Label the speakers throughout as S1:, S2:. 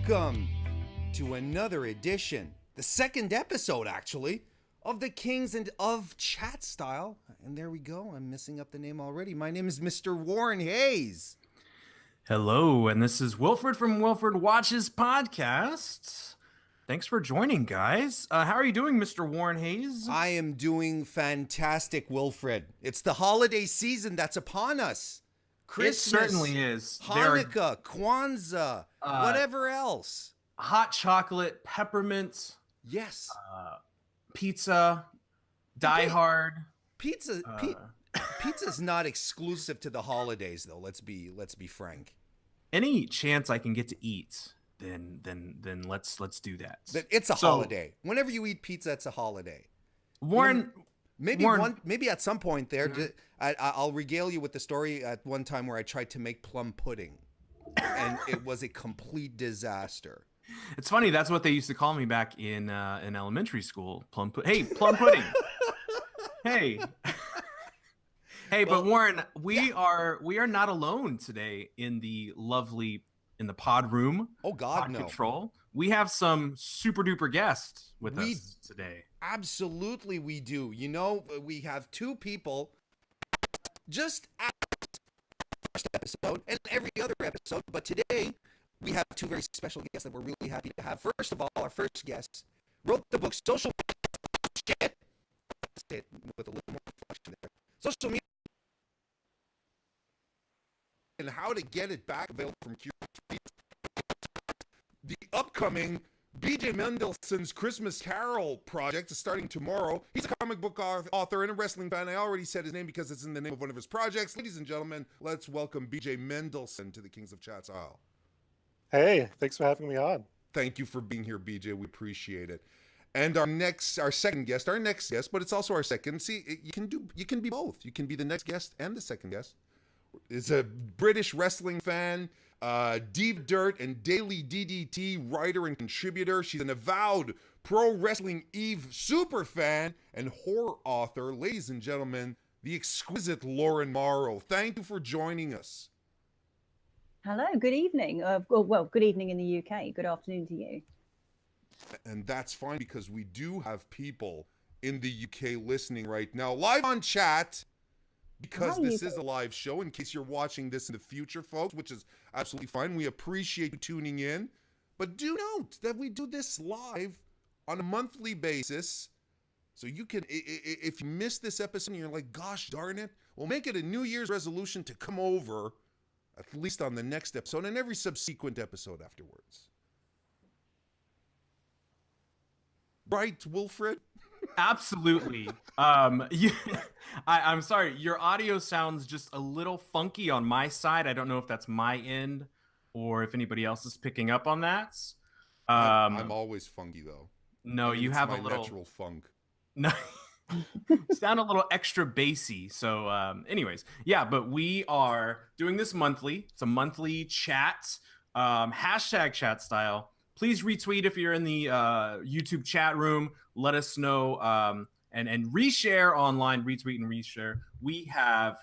S1: Welcome to another edition, the second episode actually, of the Kings and of Chat Style. And there we go, I'm messing up the name already. My name is Mr. Warren Hayes.
S2: Hello, and this is Wilfred from Wilfred Watches Podcast. Thanks for joining, guys. How are you doing, Mr. Warren Hayes?
S1: I am doing fantastic, Wilfred. It's the holiday season that's upon us. Christmas,
S2: it certainly is.
S1: Hanukkah, Kwanzaa, whatever else.
S2: Hot chocolate, peppermint.
S1: Yes.
S2: Pizza, Die Hard.
S1: Pizza's not exclusive to the holidays, though. Let's be frank.
S2: Any chance I can get to eat, then let's do that.
S1: It's a holiday. Whenever you eat pizza, it's a holiday.
S2: Warren,
S1: maybe at some point there, I'll regale you with the story at one time where I tried to make plum pudding, and it was a complete disaster.
S2: It's funny. That's what they used to call me back in elementary school. Hey, plum pudding. Hey. Hey, well, but Warren, we are not alone today in the pod room.
S1: Oh God,
S2: pod
S1: no.
S2: Control. We have some super duper guests with us today.
S1: Absolutely, we do. You know, we have two people just at the first episode and every other episode, but today we have two very special guests that we're really happy to have. First of all, our first guest wrote the book Social Media. Say it with a little more inflection there. Social Media and How to Get It Back, available from Q. The upcoming BJ Mendelson's Christmas Carol project is starting tomorrow. He's a comic book author and a wrestling fan. I already said his name because it's in the name of one of his projects. Ladies and gentlemen, let's welcome BJ Mendelson to the Kings of Chat Style.
S3: Hey, thanks for having me on.
S1: Thank you for being here, BJ. We appreciate it. And our next guest, but it's also our second. See, you can be both. You can be the next guest and the second guest. Is a British wrestling fan, Deep Dirt and Daily DDT writer and contributor. She's an avowed Pro Wrestling Eve super fan and horror author. Ladies and gentlemen, the exquisite Lauren Mauro. Thank you for joining us.
S4: Hello, good evening. Good evening in the UK. Good afternoon to you.
S1: And that's fine because we do have people in the UK listening right now, live on chat. Because this is a live show, in case you're watching this in the future, folks, which is absolutely fine. We appreciate you tuning in. But do note that we do this live on a monthly basis. So you can, if you missed this episode and you're like, gosh darn it, we'll make it a New Year's resolution to come over, at least on the next episode and every subsequent episode afterwards. Right, Wilfred?
S2: Absolutely. I'm sorry. Your audio sounds just a little funky on my side. I don't know if that's my end or if anybody else is picking up on that.
S1: I'm always funky though.
S2: No, you have a little
S1: natural funk.
S2: No, sound a little extra bassy. So, anyways, yeah. But we are doing this monthly. It's a monthly chat. Hashtag chat style. Please retweet if you're in the YouTube chat room. Let us know and reshare online, retweet and reshare. We have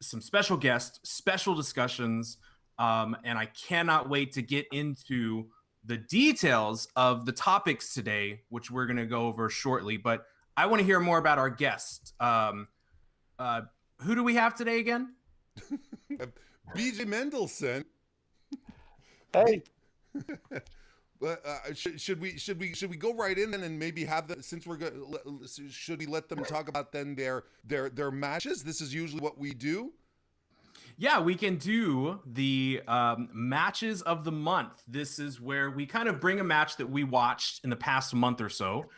S2: some special guests, special discussions, and I cannot wait to get into the details of the topics today, which we're going to go over shortly. But I want to hear more about our guests. Who do we have today again?
S1: BJ Mendelson.
S3: Hey.
S1: Should we go right in and maybe have the, since we're good, should we let them talk about then their matches? This is usually what we do.
S2: Yeah, we can do the matches of the month. This is where we kind of bring a match that we watched in the past month or so,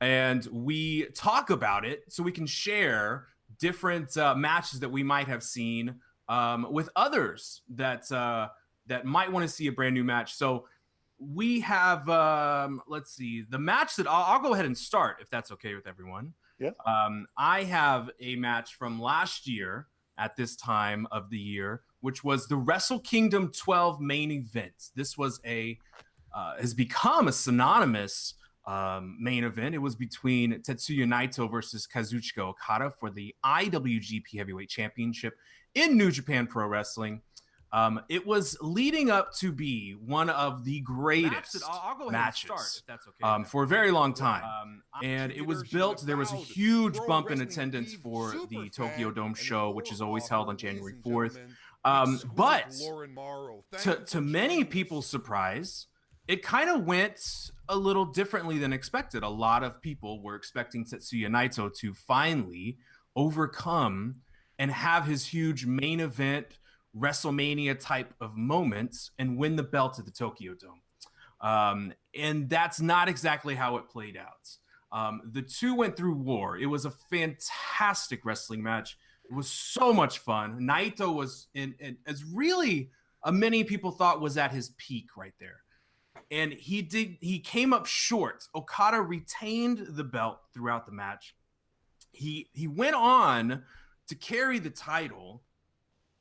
S2: and we talk about it so we can share different matches that we might have seen with others that might want to see a brand new match. So we have, let's see, the match that I'll go ahead and start if that's okay with everyone.
S3: Yeah.
S2: I have a match from last year at this time of the year, which was the Wrestle Kingdom 12 main event. This was has become a synonymous main event. It was between Tetsuya Naito versus Kazuchika Okada for the IWGP Heavyweight Championship in New Japan Pro Wrestling. It was leading up to be one of the greatest
S5: I'll go ahead
S2: matches
S5: and start, if that's okay.
S2: for a very long time. And it was built, there was a huge bump in attendance for the Tokyo Dome show, which is always held on January 4th. But to many people's surprise, it kind of went a little differently than expected. A lot of people were expecting Tetsuya Naito to finally overcome and have his huge main event WrestleMania type of moments and win the belt at the Tokyo Dome. And that's not exactly how it played out. The two went through war. It was a fantastic wrestling match. It was so much fun. Naito was as really many people thought was at his peak right there. And he came up short. Okada retained the belt throughout the match. He went on to carry the title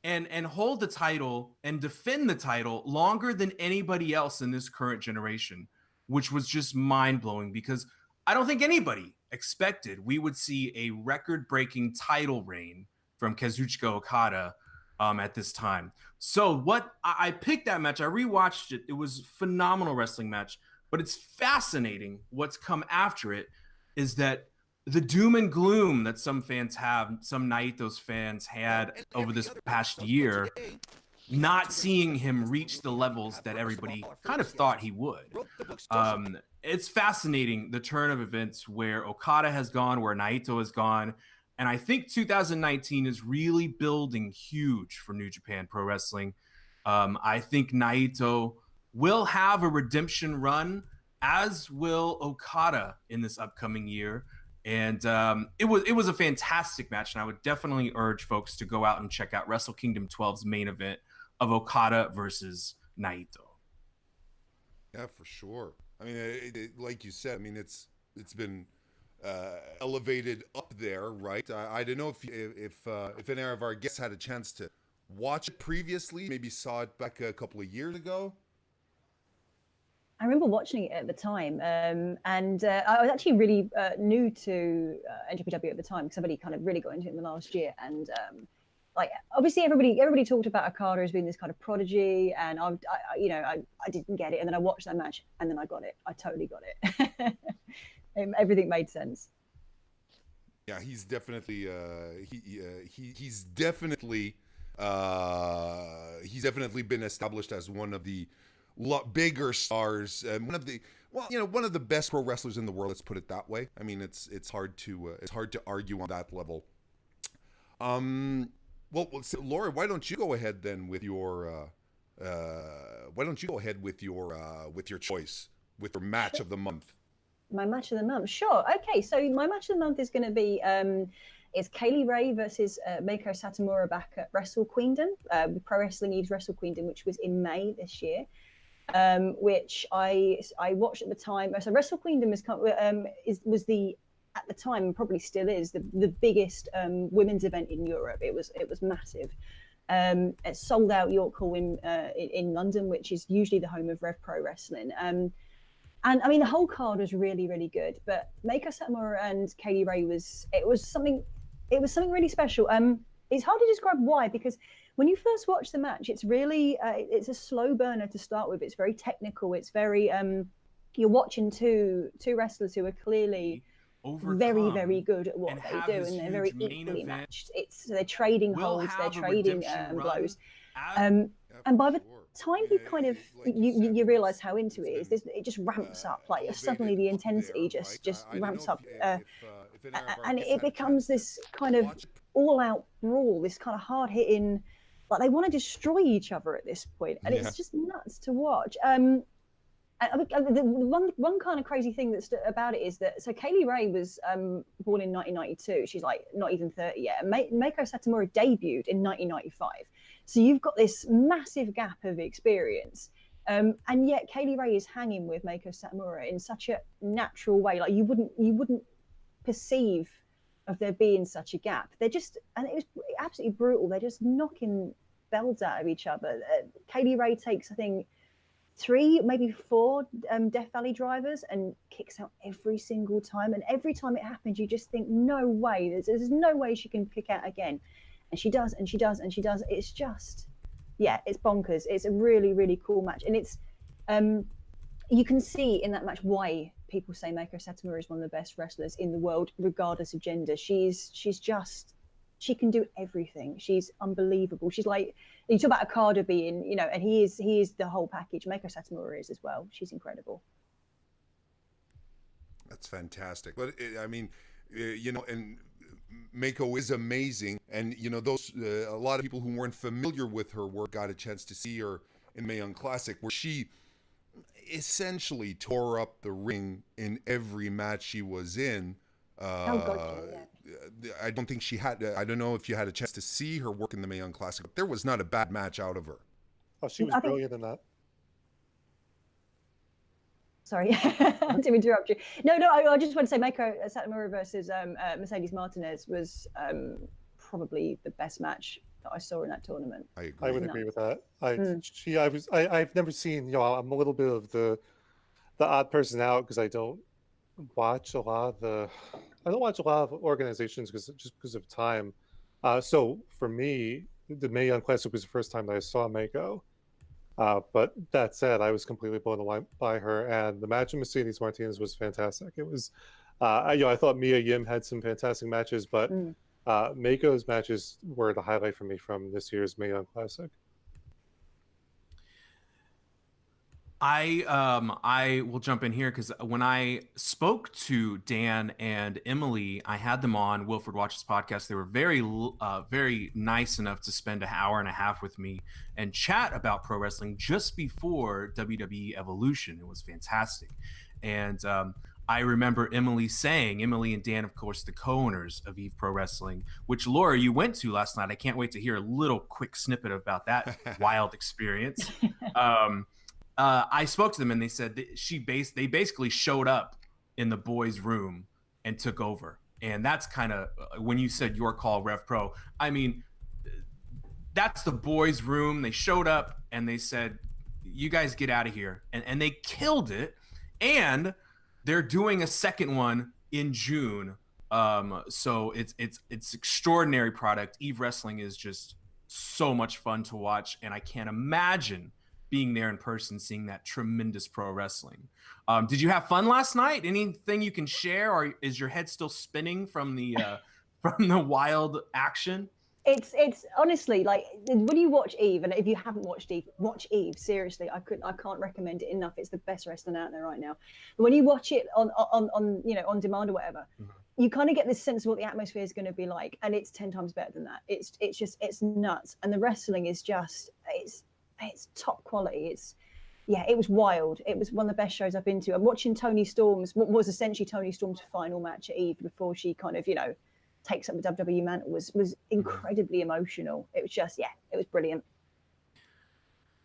S2: and hold the title and defend the title longer than anybody else in this current generation, which was just mind-blowing because I don't think anybody expected we would see a record-breaking title reign from Kazuchika Okada at this time. So what I picked that match, I rewatched it. It was a phenomenal wrestling match, but it's fascinating what's come after it is that the doom and gloom that some fans have, some Naito's fans had over this past year, not seeing him reach the levels that everybody kind of thought he would. It's fascinating, the turn of events where Okada has gone, where Naito has gone. And I think 2019 is really building huge for New Japan Pro Wrestling. I think Naito will have a redemption run, as will Okada in this upcoming year. And it was a fantastic match, and I would definitely urge folks to go out and check out Wrestle Kingdom 12's main event of Okada versus Naito.
S1: Yeah, for sure. I mean, like you said, I mean, it's been elevated up there, right? I don't know if any of our guests had a chance to watch it previously, maybe saw it back a couple of years ago.
S4: I remember watching it at the time, and I was actually really new to NJPW at the time because I've only kind of really got into it in the last year. And like, obviously, everybody talked about Okada as being this kind of prodigy, and I didn't get it, and then I watched that match, and then I got it. I totally got it. Everything made sense.
S1: Yeah, he's definitely he's definitely been established as one of the bigger stars, one of the best pro wrestlers in the world. Let's put it that way. I mean, it's hard to argue on that level. Well, so Laura, why don't you go ahead then with your choice with your match of the month?
S4: My match of the month, sure. Okay, so my match of the month is going to be is Kaylee Ray versus Meiko Satomura back at Wrestle Queendom, Pro Wrestling Eve's Wrestle Queendom, which was in May this year. Which I watched at the time. So Wrestle Queendom was the, at the time, and probably still is, the biggest women's event in Europe. It was massive. It sold out York Hall in London, which is usually the home of Rev Pro Wrestling. And I mean, the whole card was really, really good. But Meiko Satomura and Kaylee Ray was something really special. It's hard to describe why, because when you first watch the match, it's really it's a slow burner to start with. It's very technical. It's very you're watching two wrestlers who are clearly very, very good at what they do, and they're very equally matched. They're trading holds, they're trading blows, and by the time you realize how into it is, it just ramps up. Like suddenly the intensity just ramps up, and it becomes this kind of all-out brawl, this kind of hard-hitting. Like they want to destroy each other at this point, and it's just nuts to watch. And the one kind of crazy thing that's about it is that Kaylee Ray was born in 1992. She's like not even 30 yet. And Meiko Satomura debuted in 1995. So you've got this massive gap of experience, and yet Kaylee Ray is hanging with Meiko Satomura in such a natural way. Like you wouldn't perceive of there being such a gap. They're just, and it was absolutely brutal. They're just knocking belts out of each other. Kaylee Ray takes, I think, 3, maybe 4 Death Valley drivers and kicks out every single time. And every time it happens, you just think, no way. There's no way she can kick out again. And she does, and she does, and she does. It's just yeah, it's bonkers. It's a really, really cool match, and it's you can see in that match why people say Meiko Satomura is one of the best wrestlers in the world, regardless of gender. She's just, she can do everything. She's unbelievable. She's like, you talk about Okada being, you know, and he is the whole package. Meiko Satomura is as well. She's incredible.
S1: That's fantastic. But I mean, you know, and Meiko is amazing, and you know, those a lot of people who weren't familiar with her work got a chance to see her in Mae Young Classic, where she essentially tore up the ring in every match she was in. I don't think she had. I don't know if you had a chance to see her work in the Mae Young Classic, but there was not a bad match out of her.
S3: Oh, she was brilliant in that.
S4: Sorry, I didn't interrupt you. No, I just want to say Meiko Satomura versus Mercedes Martinez was probably the best match that I saw in that tournament.
S1: I agree.
S3: I would agree with that. I've never seen, you know, I'm a little bit of the odd person out because I don't watch a lot of organizations because of time. So for me, the Mae Young Classic was the first time that I saw Meiko. But that said, I was completely blown away by her, and the match with Mercedes Martinez was fantastic. It was, you know, I thought Mia Yim had some fantastic matches, but Meiko's matches were the highlight for me from this year's Mae Young Classic.
S2: I will jump in here because when I spoke to Dan and Emily, I had them on Wilfred Watches podcast. They were very nice enough to spend an hour and a half with me and chat about pro wrestling just before WWE Evolution. It was fantastic. And I remember Emily and Dan, of course, the co-owners of Eve Pro Wrestling, which Laura, you went to last night. I can't wait to hear a little quick snippet about that wild experience. I spoke to them and they said that they basically showed up in the boys' room and took over. And that's kind of when you said your call, Rev Pro. I mean, that's the boys' room. They showed up and they said, "You guys get out of here," and they killed it. And they're doing a second one in June. So it's extraordinary product. Eve Wrestling is just so much fun to watch, and I can't imagine being there in person, seeing that tremendous pro wrestling. Did you have fun last night? Anything you can share, or is your head still spinning from the wild action?
S4: It's honestly like when you watch Eve, and if you haven't watched Eve, watch Eve. Seriously, I can't recommend it enough. It's the best wrestling out there right now. But when you watch it on you know, on demand or whatever, you kind of get this sense of what the atmosphere is going to be like, and it's 10 times better than that. It's nuts, and the wrestling is just it's top quality. It was wild. It was one of the best shows I've been to. I'm watching Toni Storm's, what was essentially Toni Storm's final match at Eve before she kind of, you know, takes up the WWE mantle was incredibly emotional. It was just, it was brilliant.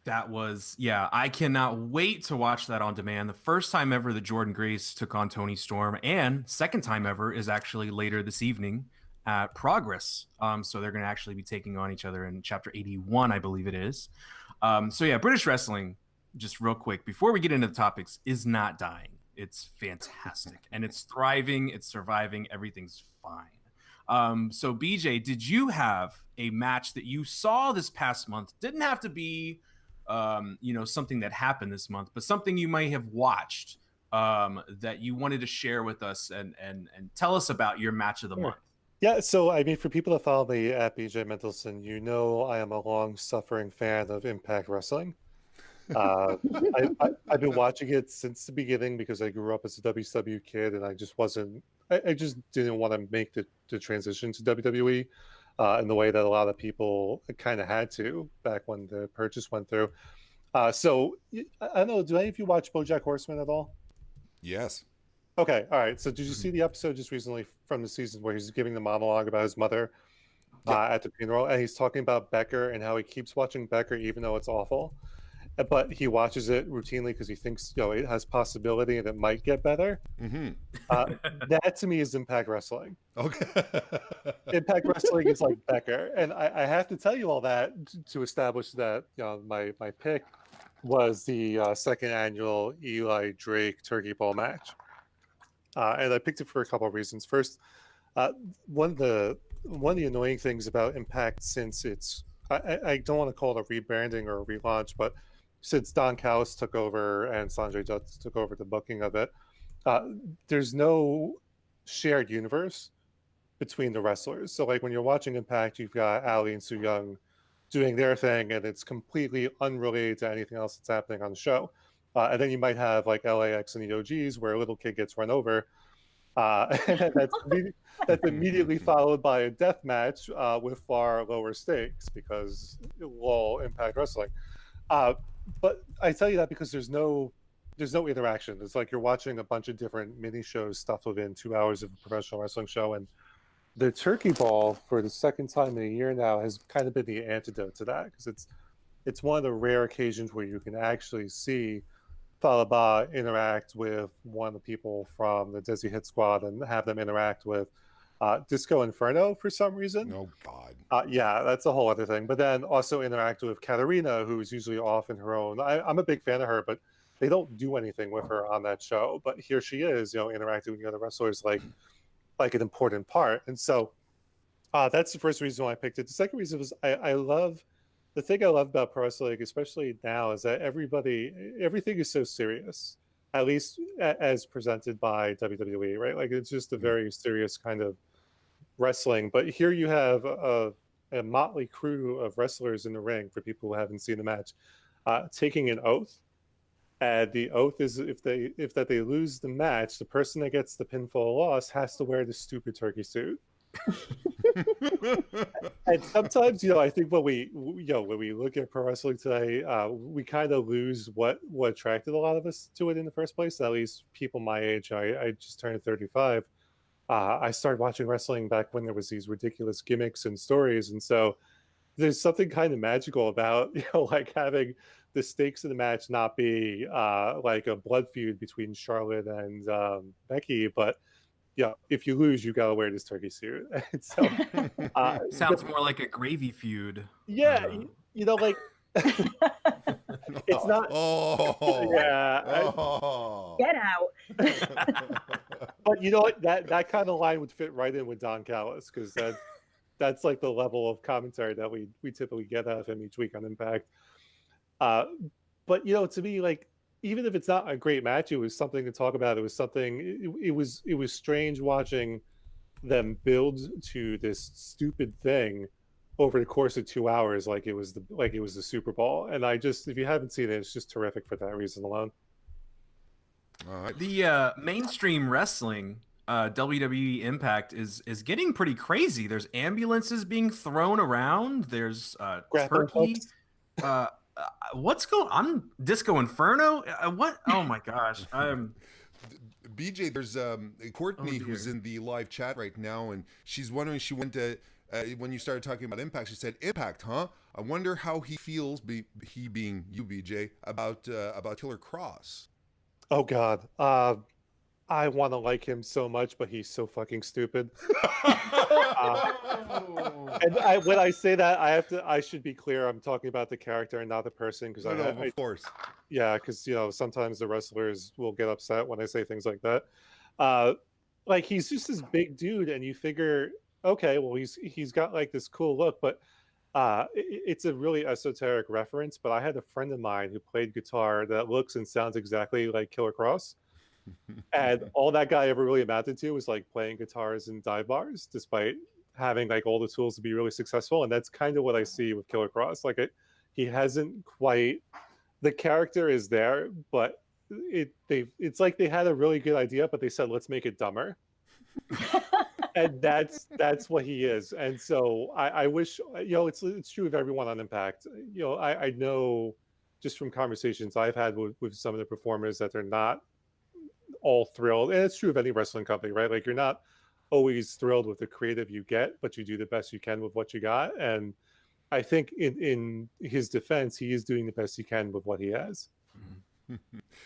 S2: That was, I cannot wait to watch that on demand. The first time ever that Jordan Grace took on Toni Storm, and second time ever is actually later this evening at Progress. So they're going to actually be taking on each other in Chapter 81, I believe it is. British wrestling, just real quick, before we get into the topics, is not dying. It's fantastic, and it's thriving, it's surviving, everything's fine. So BJ, did you have a match that you saw this past month? Didn't have to be, you know, something that happened this month, but something you might have watched that you wanted to share with us and tell us about your match of the month.
S3: Yeah, so I mean, for people that follow me at BJ Mendelson, you know I am a long-suffering fan of Impact Wrestling. I've been watching it since the beginning because I grew up as a WCW kid, and I just didn't want to make the transition to WWE in the way that a lot of people kind of had to back when the purchase went through. So I don't know, do any of you watch BoJack Horseman at all?
S1: Yes.
S3: Okay, all right. So did you see the episode just recently from the season where he's giving the monologue about his mother at the funeral, and he's talking about Becker and how he keeps watching Becker even though it's awful, but he watches it routinely because he thinks, you know, it has possibility and it might get better. That to me is Impact Wrestling.
S1: Okay.
S3: Impact Wrestling is like Becker, and I have to tell you all that to establish that, you know, my pick was the second annual Eli Drake Turkey Bowl match. And I picked it for a couple of reasons. First, one of the annoying things about Impact since its I don't want to call it a rebranding or a relaunch, but since Don Callis took over and Sanjay Dutt took over the booking of it, there's no shared universe between the wrestlers. So like when you're watching Impact, you've got Ali and Su Young doing their thing, and it's completely unrelated to anything else that's happening on the show. And then you might have like LAX and the OGs where a little kid gets run over. And that's immediately followed by a death match with far lower stakes because lol Impact Wrestling. But I tell you that because there's no interaction. It's like you're watching a bunch of different mini shows stuffed within 2 hours of a professional wrestling show, and the turkey ball for the second time in a year now has kind of been the antidote to that because it's one of the rare occasions where you can actually see Falaba interact with one of the people from the Desi Hit Squad and have them interact with Disco Inferno for some reason.
S1: Oh God.
S3: Yeah, that's a whole other thing. But then also interact with Katarina, who's usually off in her own. I'm a big fan of her, but they don't do anything with her on that show. But here she is, interacting with the other wrestlers like an important part. And so that's the first reason why I picked it. The second reason was the thing I love about pro wrestling, especially now, is that everything is so serious, at least as presented by WWE, right? Like it's just a very serious kind of wrestling. But here you have a motley crew of wrestlers in the ring, for people who haven't seen the match, taking an oath. And the oath is if they lose the match, the person that gets the pinfall loss has to wear the stupid turkey suit. And sometimes, I think when we look at pro wrestling today, we kind of lose what attracted a lot of us to it in the first place. At least people my age. I just turned 35. I started watching wrestling back when there was these ridiculous gimmicks and stories, and so there's something kind of magical about like having the stakes of the match not be like a blood feud between Charlotte and Becky, but if you lose, you gotta wear this turkey suit. And so
S2: sounds more like a gravy feud.
S3: Yeah, like it's not.
S1: Oh,
S3: yeah.
S4: Get out.
S3: But you know what? That kind of line would fit right in with Don Callis because that's like the level of commentary that we typically get out of him each week on Impact. But to me, like, even if it's not a great match, it was something to talk about. It was something. It was strange watching them build to this stupid thing over the course of 2 hours, like it was the Super Bowl. And if you haven't seen it, it's just terrific for that reason alone.
S1: All right.
S2: The mainstream wrestling WWE Impact is getting pretty crazy. There's ambulances being thrown around. There's turkey. What's going on? Disco Inferno? What? Oh my gosh!
S1: BJ, there's Courtney who's in the live chat right now, and she's wondering. She went to when you started talking about Impact. She said, "Impact, huh? I wonder how he feels, he being you, BJ, about Killer Cross."
S3: Oh God, I want to like him so much, but he's so fucking stupid. And when I say that, I should be clear. I'm talking about the character and not the person, because
S1: of course.
S3: Yeah, because sometimes the wrestlers will get upset when I say things like that. Like he's just this big dude, and you figure, okay, well he's got like this cool look, but it's a really esoteric reference. But I had a friend of mine who played guitar that looks and sounds exactly like Killer Cross. And all that guy ever really amounted to was like playing guitars in dive bars, despite having like all the tools to be really successful. And that's kind of what I see with Killer Cross. Like he hasn't quite, the character is there, but it's like they had a really good idea, but they said, let's make it dumber. And that's what he is. And so I wish, it's true of everyone on Impact. I know just from conversations I've had with some of the performers that they're not all thrilled, and it's true of any wrestling company, right? Like you're not always thrilled with the creative you get, but you do the best you can with what you got. And I think in his defense, he is doing the best he can with what he has.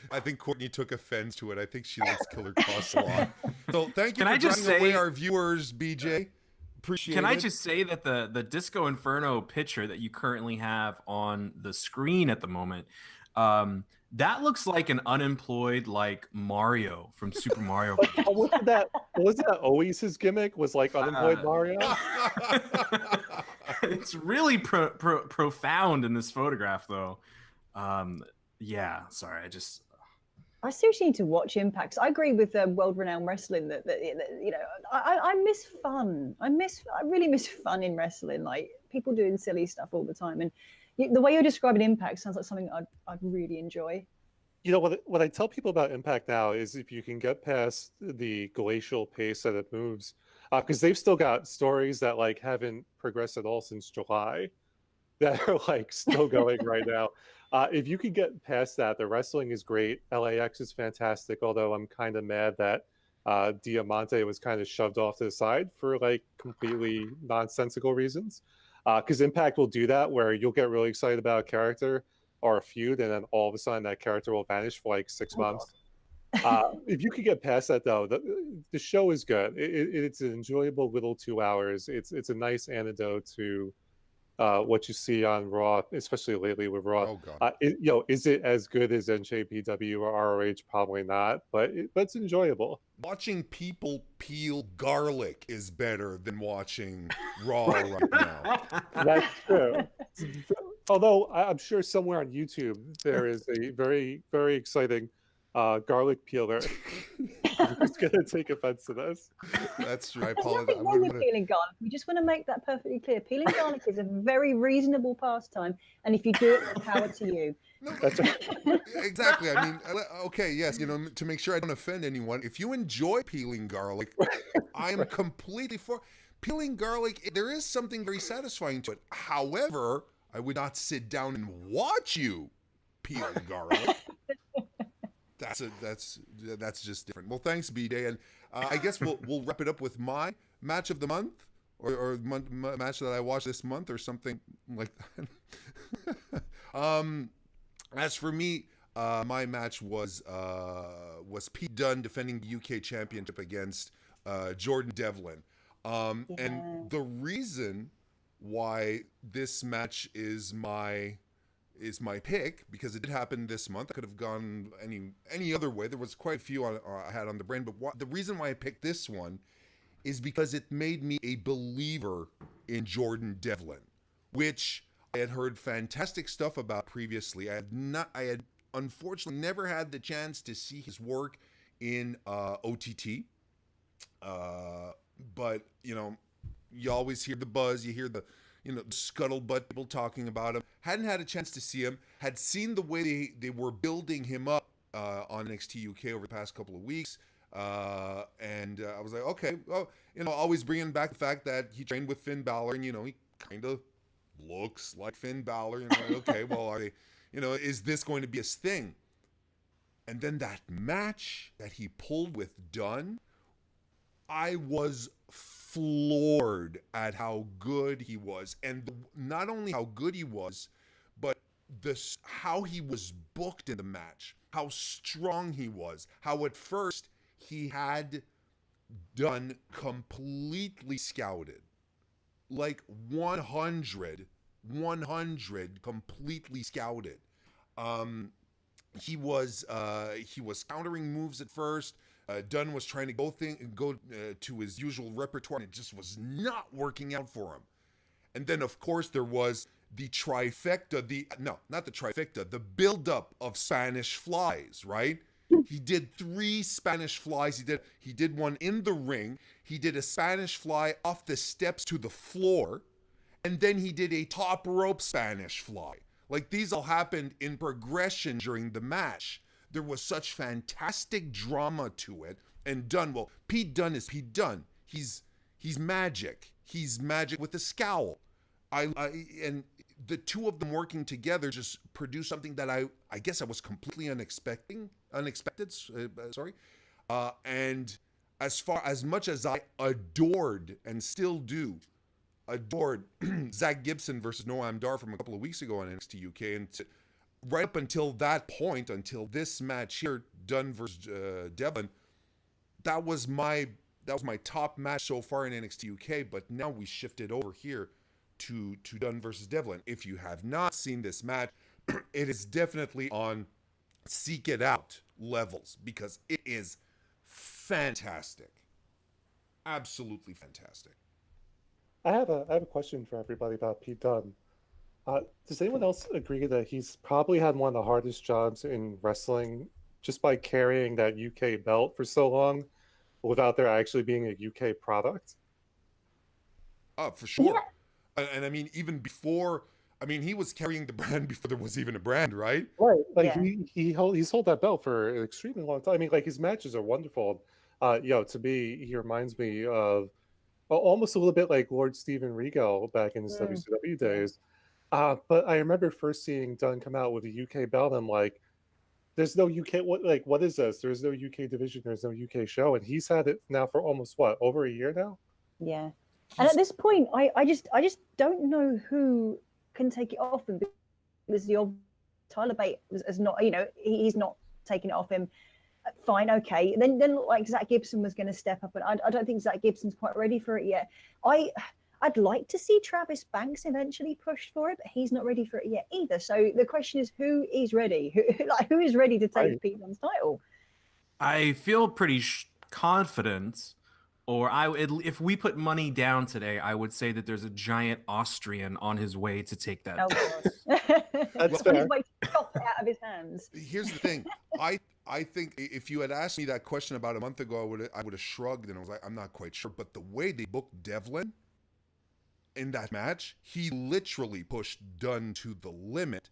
S1: I think Courtney took offense to it. I think she likes Killer Cross a lot. So thank you for
S2: just
S1: driving away our viewers, BJ. Appreciate it.
S2: Can I just say that the Disco Inferno picture that you currently have on the screen at the moment, that looks like an unemployed like Mario from Super Mario.
S3: Wasn't that always his gimmick? Was like unemployed Mario?
S2: It's really profound in this photograph, though. Yeah, sorry,
S4: I seriously need to watch Impact. 'Cause I agree with world-renowned wrestling that you know I miss fun. I really miss fun in wrestling. Like people doing silly stuff all the time, and the way you're describing Impact sounds like something I'd really enjoy.
S3: You know what I tell people about Impact now is if you can get past the glacial pace that it moves, because they've still got stories that like haven't progressed at all since July, that are like still going right now. If you could get past that, the wrestling is great. LAX is fantastic, although I'm kind of mad that Diamante was kind of shoved off to the side for like completely nonsensical reasons. Because Impact will do that where you'll get really excited about a character or a feud, and then all of a sudden that character will vanish for like 6 months. If you could get past that, though, the show is good. It's an enjoyable little 2 hours. It's a nice antidote to what you see on Raw, especially lately with Raw.
S1: Oh God.
S3: Is it as good as NJPW or ROH? Probably not, but it's enjoyable.
S1: Watching people peel garlic is better than watching Raw right now.
S3: That's true. Although I'm sure somewhere on YouTube there is a very, very exciting garlic peeler. Who's going to take offense to this?
S1: That's true. I
S4: There's
S1: apologize.
S4: nothing wrong with peeling garlic. We just want to make that perfectly clear. Peeling garlic is a very reasonable pastime, and if you do it, more power to you.
S1: No,
S3: That's right.
S1: exactly. I mean, okay, yes, to make sure I don't offend anyone, if you enjoy peeling garlic, I am completely for peeling garlic. There is something very satisfying to it. However, I would not sit down and watch you peel garlic. That's just different. Well, thanks, B-Day, and I guess we'll wrap it up with my match of the month or match that I watched this month or something like that. As for me, my match was Pete Dunne defending the UK Championship against Jordan Devlin, and the reason why this match is my pick, because it did happen this month. I could have gone any other way. There was quite a few I had on the brain, but the reason why I picked this one is because it made me a believer in Jordan Devlin, which I had heard fantastic stuff about previously. I had unfortunately never had the chance to see his work in OTT, but you always hear the buzz, you hear the scuttlebutt people talking about him. Hadn't had a chance to see him. Had seen the way they were building him up on NXT UK over the past couple of weeks. And I was like, okay, well, always bringing back the fact that he trained with Finn Balor, and, he kind of looks like Finn Balor. Okay, well, are they, is this going to be his thing? And then that match that he pulled with Dunne, I was floored at how good he was, and not only how good he was, but how he was booked in the match, how strong he was, how at first he had Dunne completely scouted, like 100 completely scouted. He was countering moves at first. Dunne was trying to go to his usual repertoire, and it just was not working out for him. And then, of course, there was the trifecta, the buildup of Spanish flies, right? He did 3 Spanish flies. He did one in the ring. He did a Spanish fly off the steps to the floor. And then he did a top rope Spanish fly. Like, these all happened in progression during the match. There was such fantastic drama to it. And Pete Dunne is Pete Dunne. He's magic. He's magic with a scowl. And the two of them working together just produced something that I guess I was completely unexpected. And as much as I adored and still do adored Zach Gibson versus Noam Dar from a couple of weeks ago on NXT UK, and right up until that point, until this match here, Dunne versus Devlin, that was my top match so far in NXT UK. But now we shifted over here to Dunne versus Devlin. If you have not seen this match, it is definitely on seek it out levels, because it is fantastic, absolutely fantastic.
S3: I have a question for everybody about Pete Dunne. Does anyone else agree that he's probably had one of the hardest jobs in wrestling just by carrying that UK belt for so long without there actually being a UK product?
S1: Oh, for sure. And I mean, even before, I mean, he was carrying the brand before there was even a brand, right?
S3: Right. Like
S4: Yeah.
S3: he's held that belt for an extremely long time. I mean, like his matches are wonderful. To me, he reminds me of almost a little bit like Lord Steven Regal back in his WCW days. But I remember first seeing Dunn come out with a UK belt. I'm like, there's no UK. What is this? There's no UK division. There's no UK show, and he's had it now for almost over a year now.
S4: Yeah. And at this point, I just don't know who can take it off him, because the Tyler Bate is not, he's not taking it off him. Fine, okay. Then looked like Zach Gibson was going to step up, and I don't think Zach Gibson's quite ready for it yet. I'd like to see Travis Banks eventually pushed for it, but he's not ready for it yet either. So the question is, who is ready? Who is ready to take Pete Dunne's title?
S2: I feel pretty confident, or if we put money down today, I would say that there's a giant Austrian on his way to take that.
S4: Oh,
S3: That's
S4: on
S3: fair.
S4: his way to chop it out of his hands.
S1: Here's the thing. I think if you had asked me that question about a month ago, I would have shrugged and I was like, I'm not quite sure. But the way they booked Devlin in that match, he literally pushed Dunn to the limit.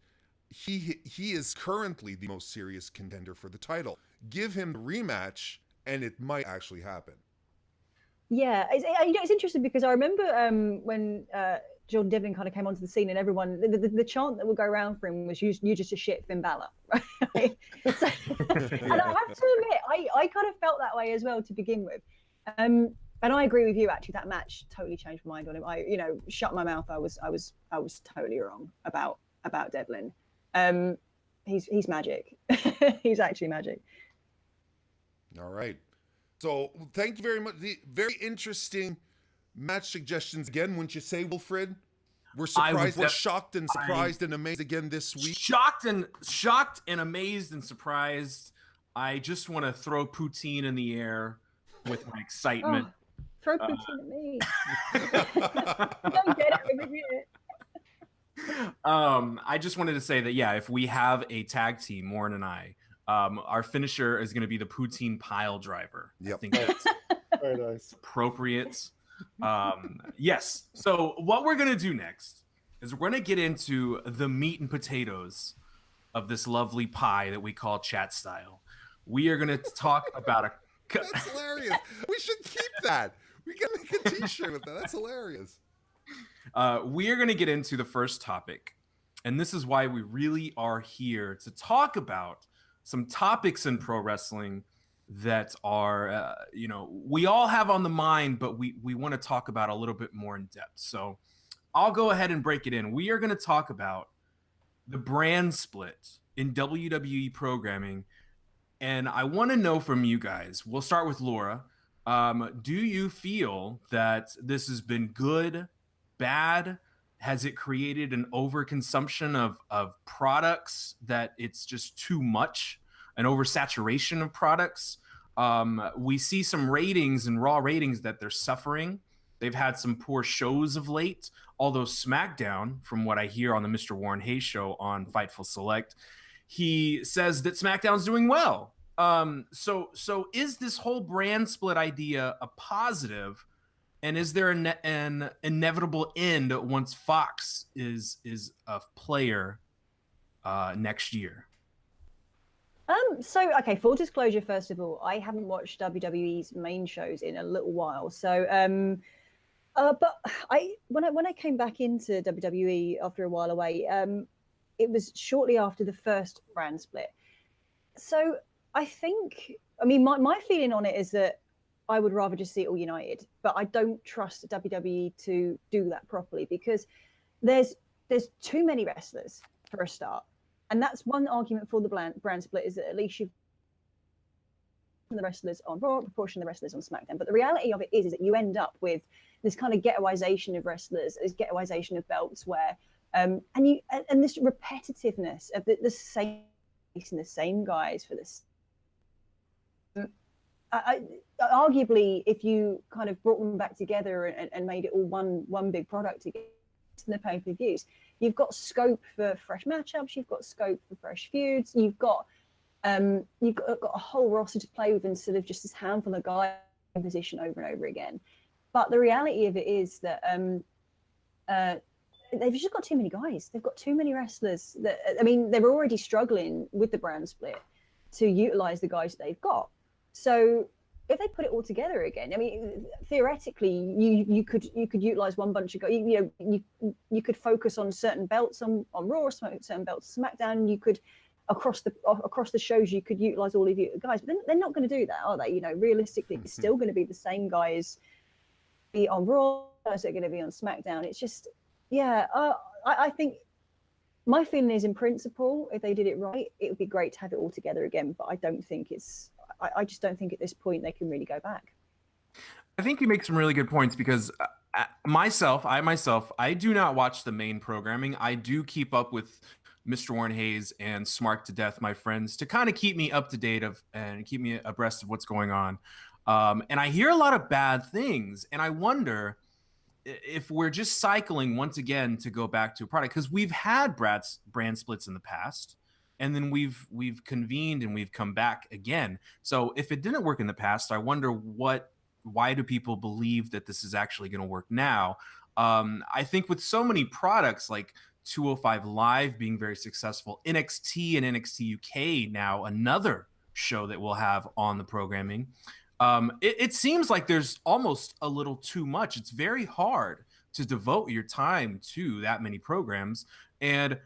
S1: He is currently the most serious contender for the title. Give him the rematch, and it might actually happen.
S4: Yeah, it's interesting because I remember when Jordan Devlin kind of came onto the scene, and everyone, the chant that would go around for him was, "You just a shit Finn Balor," right? So, and I have to admit, I kind of felt that way as well to begin with. And I agree with you. Actually, that match totally changed my mind on him. Shut my mouth. I was totally wrong about Devlin. He's magic. He's actually magic.
S1: All right. So thank you very much. The very interesting match suggestions again, wouldn't you say, Wilfred? We're surprised. We're shocked and surprised and amazed again this week.
S2: Shocked and amazed and surprised. I just want to throw poutine in the air with my excitement.
S4: Oh, throw poutine at me. Don't get it.
S2: I just wanted to say that, yeah, if we have a tag team, Warren and I, our finisher is going to be the poutine pile driver.
S1: Yep.
S2: I think that's
S3: Very nice.
S2: appropriate. Yes. So what we're going to do next is we're going to get into the meat and potatoes of this lovely pie that we call Chat Style. We are going to talk about
S1: That's hilarious. We should keep that. We can make a t-shirt with that. That's hilarious.
S2: We are going to get into the first topic, and this is why we really are here to talk about some topics in pro wrestling that are, we all have on the mind, but we want to talk about a little bit more in depth. So I'll go ahead and break it in. We are going to talk about the brand split in WWE programming, and I want to know from you guys. We'll start with Laura. Do you feel that this has been good, bad? Has it created an overconsumption of products that it's just too much, an oversaturation of products? We see some ratings and raw ratings that they're suffering. They've had some poor shows of late, although SmackDown, from what I hear on the Mr. Warren Hayes show on Fightful Select, he says that SmackDown's doing well. So is this whole brand split idea a positive? And is there an inevitable end once Fox is a player next year?
S4: Okay, full disclosure, first of all, I haven't watched WWE's main shows in a little while. So, but when I came back into WWE after a while away, it was shortly after the first brand split. So I think, my feeling on it is that I would rather just see it all united, but I don't trust WWE to do that properly because there's too many wrestlers for a start. And that's one argument for the brand split, is that at least you've the wrestlers on Raw, proportion of the wrestlers on SmackDown. But the reality of it is that you end up with this kind of ghettoization of wrestlers, this ghettoization of belts, where and this repetitiveness of the same guys for this. arguably, if you kind of brought them back together and made it all one big product together in the pay-per-views, you've got scope for fresh matchups, you've got scope for fresh feuds, you've got a whole roster to play with instead of just this handful of guys in position over and over again. But the reality of it is that they've just got too many guys. They've got too many wrestlers. I mean, they're already struggling with the brand split to utilize the guys they've got. So if they put it all together again, I mean, theoretically, you could utilize one bunch of guys. You could focus on certain belts on Raw, certain belts on SmackDown. You could across the shows you could utilize all of you guys, but they're not going to do that, are they? Realistically, it's still going to be the same guys be on Raw as they're going to be on SmackDown. It's just, I think my feeling is, in principle, if they did it right, it would be great to have it all together again. But I just don't think at this point they can really go back.
S2: I think you make some really good points because I do not watch the main programming. I do keep up with Mr. Warren Hayes and Smart to Death, my friends, to kind of keep me up to date and keep me abreast of what's going on. And I hear a lot of bad things, and I wonder if we're just cycling once again to go back to a product, because we've had brand splits in the past, and then we've convened and we've come back again. So if it didn't work in the past, I wonder why do people believe that this is actually going to work now? I think with so many products like 205 Live being very successful, NXT and NXT UK now another show that we'll have on the programming. It seems like there's almost a little too much. It's very hard to devote your time to that many programs. And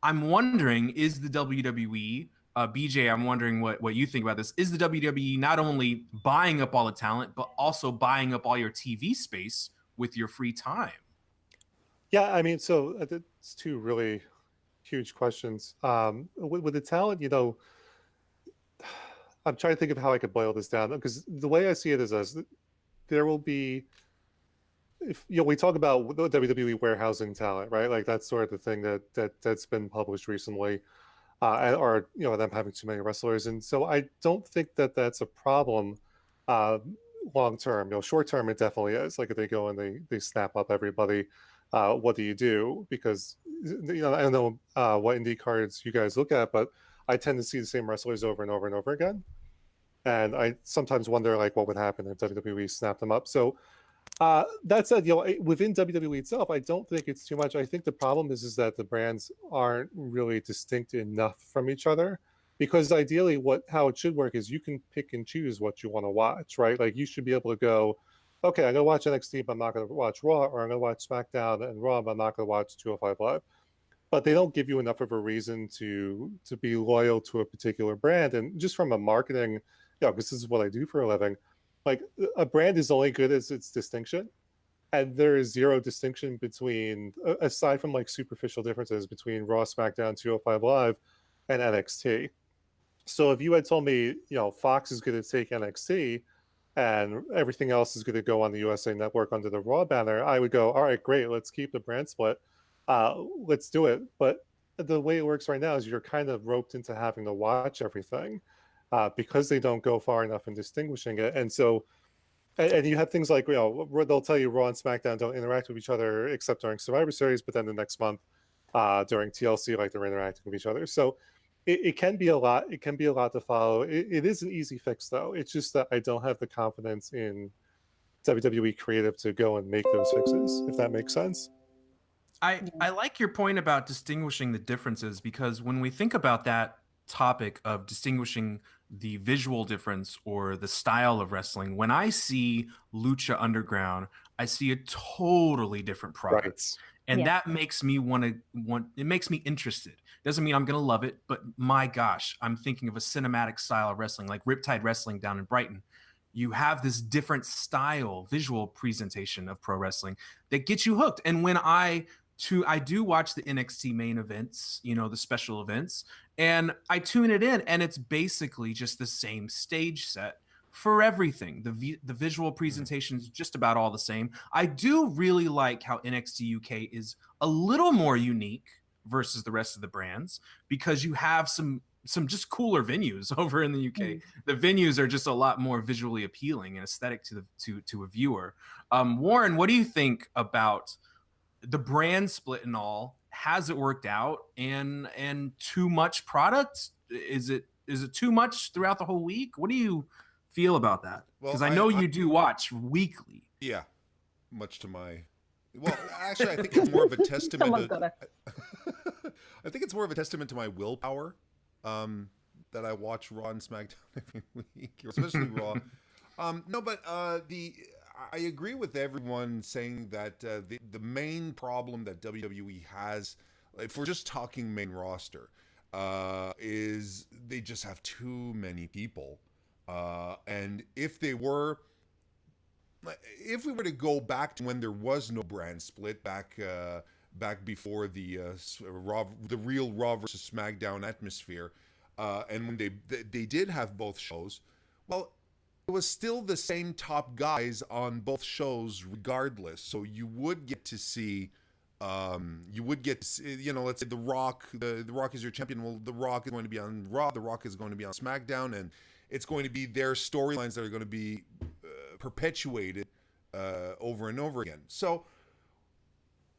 S2: I'm wondering, is the WWE, BJ, I'm wondering what you think about this. Is the WWE not only buying up all the talent, but also buying up all your TV space with your free time?
S3: Yeah, I mean, so it's two really huge questions. With the talent, I'm trying to think of how I could boil this down, because the way I see it is as there will be, if we talk about the WWE warehousing talent, right? Like that's sort of the thing that's been published recently, or them having too many wrestlers, and so I don't think that that's a problem long term. Short term it definitely is. Like if they go and they snap up everybody, what do you do? Because I don't know what indie cards you guys look at, but I tend to see the same wrestlers over and over and over again. And I sometimes wonder, like, what would happen if WWE snapped them up. So that said, within WWE itself, I don't think it's too much. I think the problem is that the brands aren't really distinct enough from each other. Because ideally, how it should work is you can pick and choose what you want to watch, right? Like you should be able to go, okay, I'm going to watch NXT, but I'm not going to watch Raw, or I'm going to watch SmackDown and Raw, but I'm not going to watch 205 Live. But they don't give you enough of a reason to be loyal to a particular brand. And just from a marketing, because this is what I do for a living, like a brand is only good as its distinction. And there is zero distinction between, aside from like superficial differences between Raw, SmackDown, 205 Live, and NXT. So if you had told me, Fox is going to take NXT and everything else is going to go on the USA Network under the Raw banner, I would go, all right, great, let's keep the brand split. Let's do it. But the way it works right now is you're kind of roped into having to watch everything because they don't go far enough in distinguishing it. And so, and you have things like, they'll tell you Raw and SmackDown don't interact with each other except during Survivor Series, but then the next month during TLC, like they're interacting with each other. So it can be a lot. It can be a lot to follow. It is an easy fix, though. It's just that I don't have the confidence in WWE creative to go and make those fixes, if that makes sense.
S2: I like your point about distinguishing the differences, because when we think about that topic of distinguishing the visual difference or the style of wrestling, when I see Lucha Underground, I see a totally different product. Right. And that makes me it makes me interested. Doesn't mean I'm going to love it, but my gosh, I'm thinking of a cinematic style of wrestling, like Riptide Wrestling down in Brighton. You have this different style, visual presentation of pro wrestling that gets you hooked. And when I do watch the NXT main events, the special events, and I tune it in, and it's basically just the same stage set for everything. The visual presentation is just about all the same. I do really like how NXT UK is a little more unique versus the rest of the brands, because you have some some just cooler venues over in the UK. The venues are just a lot more visually appealing and aesthetic to a viewer. Warren, what do you think about the brand split and all? Has it worked out? And too much product? Is it too much throughout the whole week? What do you feel about that? Because I know you do watch weekly.
S1: Yeah, much to my. Well, actually, I think it's more of a testament. I think it's more of a testament to my willpower that I watch Raw and SmackDown every week, especially Raw. No, but I agree with everyone saying that the main problem that WWE has, if we're just talking main roster, is they just have too many people. And if we were to go back to when there was no brand split, back before the real Raw versus SmackDown atmosphere, and when they did have both shows, well, it was still the same top guys on both shows regardless. So you would get to see, let's say The Rock, the Rock is your champion. Well, The Rock is going to be on Raw, The Rock is going to be on SmackDown, and it's going to be their storylines that are going to be perpetuated over and over again. So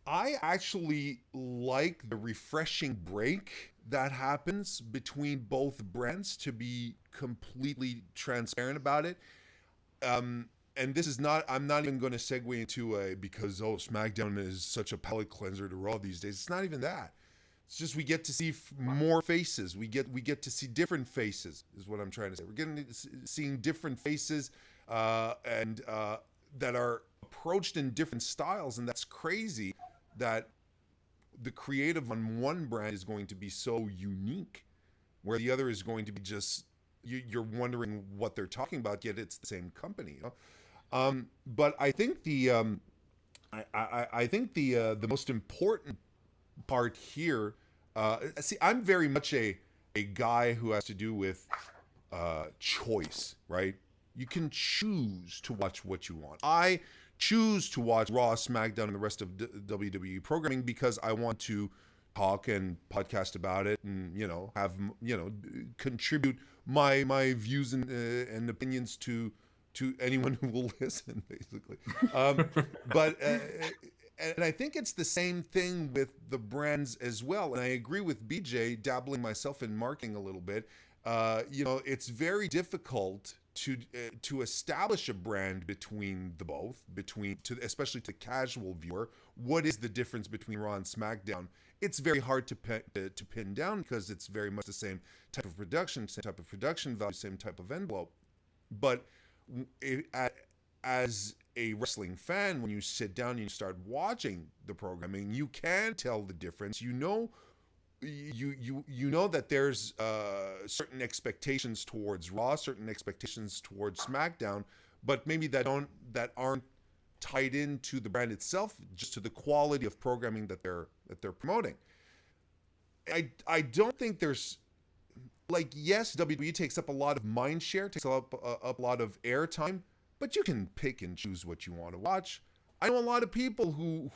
S1: I actually like the refreshing break that happens between both brands, to be completely transparent about it. And this is not, I'm not even going to segue into because SmackDown is such a palate cleanser to Raw these days. It's not even that. It's just we get to see more faces. We get to see different faces, is what I'm trying to say. We're seeing different faces and that are approached in different styles, and that's crazy that the creative on one brand is going to be so unique, where the other is going to be just you're wondering what they're talking about, yet it's the same company. But I think the most important part here, I'm very much a guy who has to do with choice, right? You can choose to watch what you want. I choose to watch Raw, SmackDown, and the rest of WWE programming because I want to talk and podcast about it, and have contribute my views and opinions to anyone who will listen, basically. But and I think it's the same thing with the brands as well. And I agree with BJ, dabbling myself in marketing a little bit. It's very difficult to establish a brand between the both, especially to the casual viewer. What is the difference between Raw and SmackDown? It's very hard to pin down because it's very much the same type of production, same type of production value, same type of envelope. But as a wrestling fan, when you sit down and you start watching the programming, you can tell the difference. You know that there's certain expectations towards Raw, certain expectations towards SmackDown, but maybe that aren't tied into the brand itself, just to the quality of programming that they're promoting. I don't think there's, like, yes, WWE takes up a lot of mind share, takes up a lot of airtime, but you can pick and choose what you want to watch. I know a lot of people who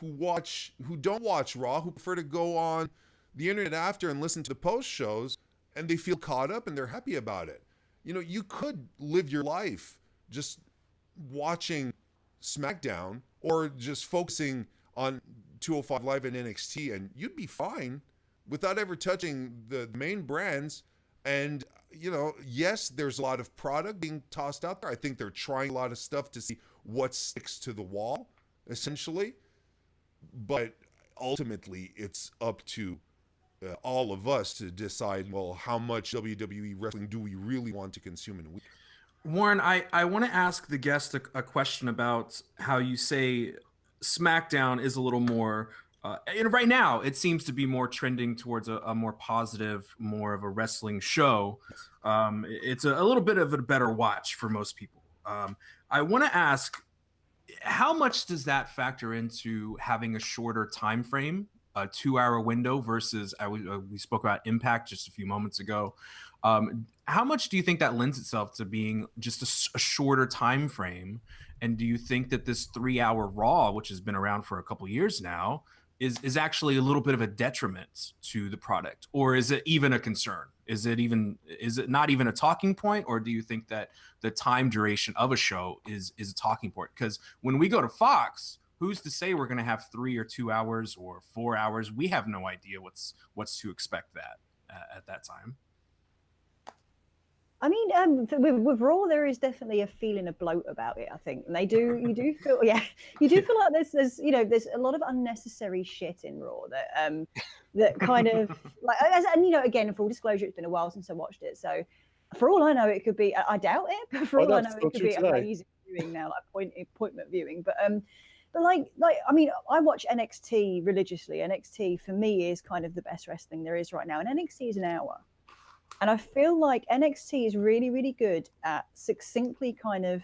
S1: don't watch Raw, who prefer to go on the internet after and listen to the post shows, and they feel caught up and they're happy about it. You could live your life just watching SmackDown or just focusing on 205 Live and NXT, and you'd be fine without ever touching the main brands. And yes, there's a lot of product being tossed out there. I think they're trying a lot of stuff to see what sticks to the wall, essentially. But ultimately, it's up to all of us to decide, well, how much WWE wrestling do we really want to consume in a week?
S2: Warren, I want to ask the guest a question about how you say SmackDown is a little more, and right now it seems to be more trending towards a more positive, more of a wrestling show. It's a little bit of a better watch for most people. I want to ask, how much does that factor into having a shorter time frame, a 2-hour window versus we spoke about Impact just a few moments ago? How much do you think that lends itself to being just a shorter time frame? And do you think that this 3-hour Raw, which has been around for a couple years now, is actually a little bit of a detriment to the product, or is it even a concern? Is it not even a talking point, or do you think that the time duration of a show is a talking point? Because when we go to Fox, who's to say we're going to have 3 or 2 hours or 4 hours? We have no idea what's to expect that at that time.
S4: I mean, with Raw, there is definitely a feeling of bloat about it, I think. And you do feel like there's a lot of unnecessary shit in Raw that kind of like, and again, full disclosure, it's been a while since I watched it. So for all I know, it could be, I doubt it, but for all I know, it could be amazing viewing now, like appointment viewing. But like, I mean, I watch NXT religiously. NXT for me is kind of the best wrestling there is right now. And NXT is an hour. And I feel like NXT is really, really good at succinctly kind of,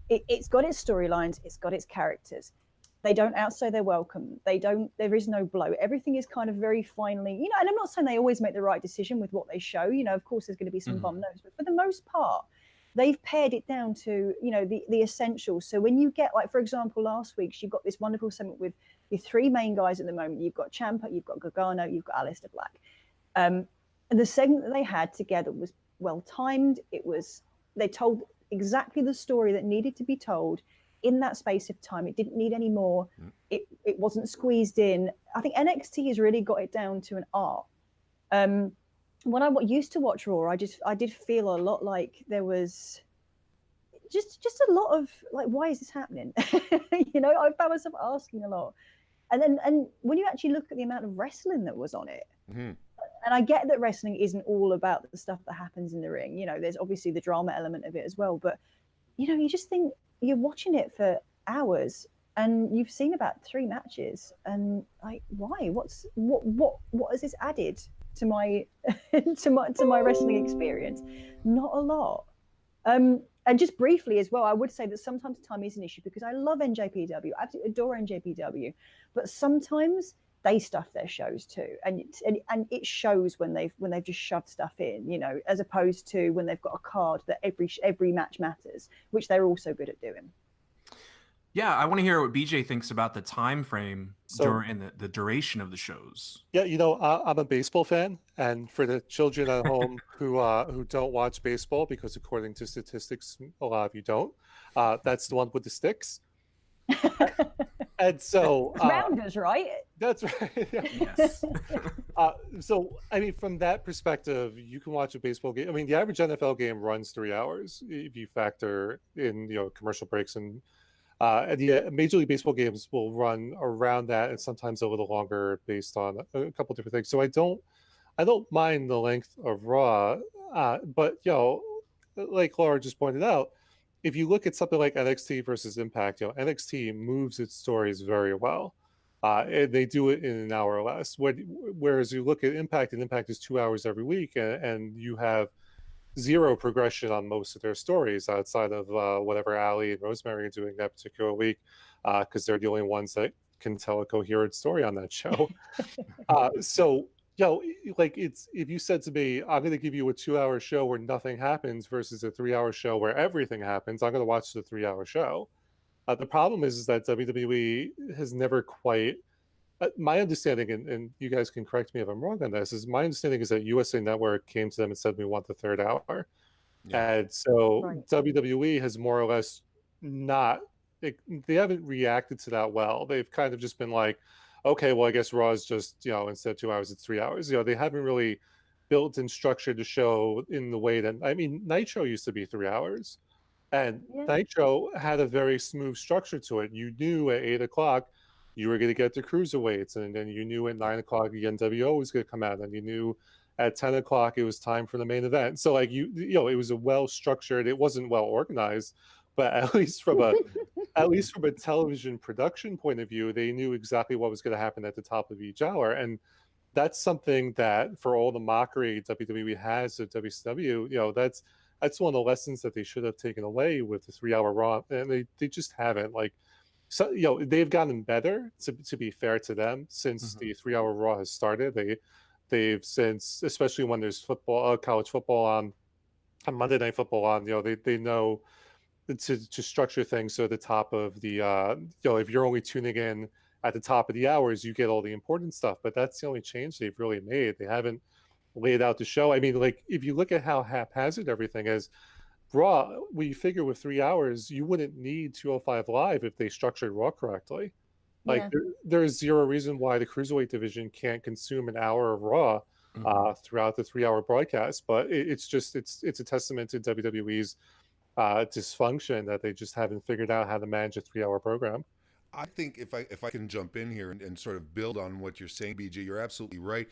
S4: it's got its storylines, it's got its characters. They don't outstay their welcome. There is no blow. Everything is kind of very finely, and I'm not saying they always make the right decision with what they show. Of course there's going to be some bum notes, but for the most part, they've pared it down to, the essentials. So when you get, like, for example, last week, you've got this wonderful segment with your 3 main guys at the moment. You've got Ciampa, you've got Gargano, you've got Aleister Black. And the segment that they had together was well timed. They told exactly the story that needed to be told in that space of time. It didn't need any more. It wasn't squeezed in. I think NXT has really got it down to an art. When I used to watch Raw, I did feel a lot like there was just a lot of like, why is this happening? I found myself asking a lot. And when you actually look at the amount of wrestling that was on it, and I get that wrestling isn't all about the stuff that happens in the ring. There's obviously the drama element of it as well. But, you just think you're watching it for hours and you've seen about 3 matches. And like, why? What has this added to my to my wrestling experience? Not a lot. And just briefly as well, I would say that sometimes time is an issue because I love NJPW. I absolutely adore NJPW. But sometimes they stuff their shows too, and it shows when they've just shoved stuff in, as opposed to when they've got a card that every match matters, which they're also good at doing.
S2: Yeah, I want to hear what BJ thinks about the time frame and the duration of the shows.
S3: Yeah, I'm a baseball fan, and for the children at home who don't watch baseball, because according to statistics, a lot of you don't, that's the one with the sticks. And so
S4: Rounders, right?
S3: That's right.
S2: Yes.
S3: So I mean, from that perspective, you can watch a baseball game. I mean, the average NFL game runs 3 hours if you factor in commercial breaks, and the Major League Baseball games will run around that, and sometimes a little longer based on a couple different things. So I don't mind the length of Raw, but like Laura just pointed out, if you look at something like NXT versus Impact, NXT moves its stories very well. And they do it in an hour or less. Whereas you look at Impact, and Impact is 2 hours every week, and you have zero progression on most of their stories outside of whatever Allie and Rosemary are doing that particular week, because they're the only ones that can tell a coherent story on that show. So like, if you said to me, I'm going to give you a 2-hour show where nothing happens versus a 3-hour show where everything happens, I'm going to watch the 3-hour show. The problem is that WWE has never quite, my understanding, and you guys can correct me if I'm wrong on this, is my understanding is that USA Network came to them and said, we want the 3rd hour. Yeah. And so WWE has more or less they haven't reacted to that well. They've kind of just been like, okay, well, I guess Raw is just, instead of 2 hours, it's 3 hours. They haven't really built and structured the show in the way that, I mean, Nitro used to be 3 hours. And Nitro had a very smooth structure to it. You knew at 8 o'clock you were going to get the cruiserweights, and then you knew at 9 o'clock the NWO was going to come out, and you knew at 10 o'clock it was time for the main event. So like it was a well structured. It wasn't well organized, but at least from a television production point of view, they knew exactly what was going to happen at the top of each hour. And that's something that, for all the mockery WWE has of WCW, that's one of the lessons that they should have taken away with the 3-hour Raw, and they just haven't. Like, so they've gotten better, to be fair to them, since the 3-hour Raw has started. They've since, especially when there's football, college football on Monday Night Football on, they know to structure things so at the top of the if you're only tuning in at the top of the hours, you get all the important stuff. But that's the only change they've really made. They haven't laid out the show. I mean, like, if you look at how haphazard everything is, Raw, we figure with 3 hours, you wouldn't need 205 Live if they structured Raw correctly. Like,
S4: Yeah.
S3: there's zero reason why the Cruiserweight division can't consume an hour of Raw throughout the 3 hour broadcast. But it's a testament to WWE's dysfunction that they just haven't figured out how to manage a 3 hour program.
S1: I think if I can jump in here and sort of build on what you're saying, BJ, you're absolutely right.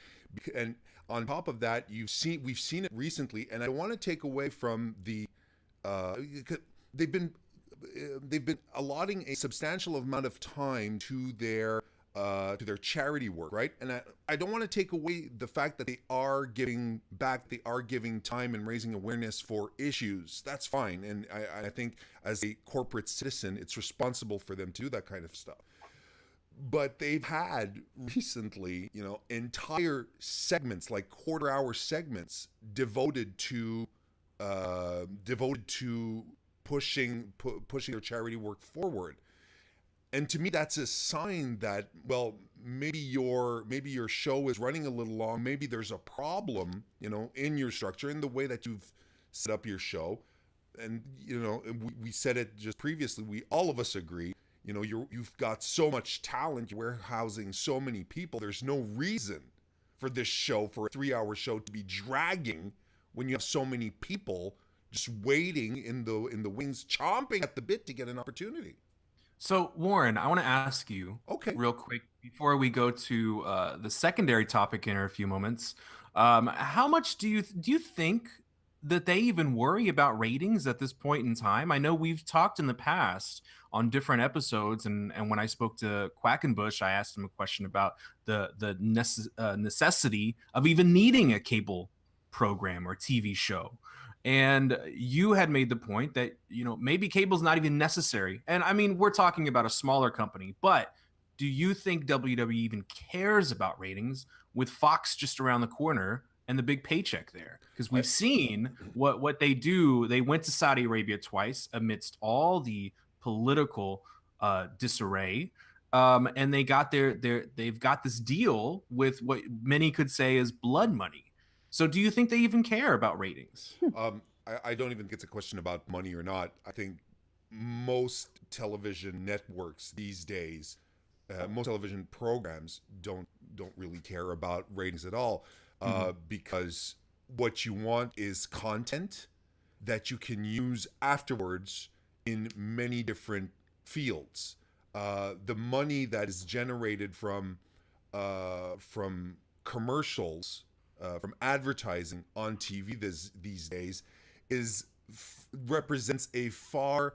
S1: And on top of that, we've seen it recently, and I want to take away from the they've been allotting a substantial amount of time to their charity work, right? And I don't want to take away the fact that they are giving back, they are giving time and raising awareness for issues. That's fine. And I think as a corporate citizen, it's responsible for them to do that kind of stuff. But they've had recently, entire segments, like quarter-hour segments, devoted to pushing their charity work forward. And to me, that's a sign that, well, maybe your show is running a little long. Maybe there's a problem, in your structure, in the way that you've set up your show. And we said it just previously. All of us agree. You've got so much talent. You're warehousing so many people. There's no reason for this show, for a 3-hour show, to be dragging when you have so many people just waiting in the wings, chomping at the bit to get an opportunity.
S2: So, Warren, I want to ask you, real quick, before we go to the secondary topic in a few moments, how much do you think that they even worry about ratings at this point in time? I know we've talked in the past on different episodes, and when I spoke to Quackenbush, I asked him a question about the necessity of even needing a cable program or TV show. And you had made the point that, maybe cable's not even necessary. And I mean, we're talking about a smaller company, but do you think WWE even cares about ratings with Fox just around the corner and the big paycheck there? Because we've seen what they do. They went to Saudi Arabia twice amidst all the political disarray. And they've got this deal with what many could say is blood money. So do you think they even care about ratings?
S1: I don't even think it's a question about money or not. I think most television networks these days, most television programs don't really care about ratings at all, because what you want is content that you can use afterwards in many different fields. The money that is generated from commercials, from advertising on TV these days, represents a far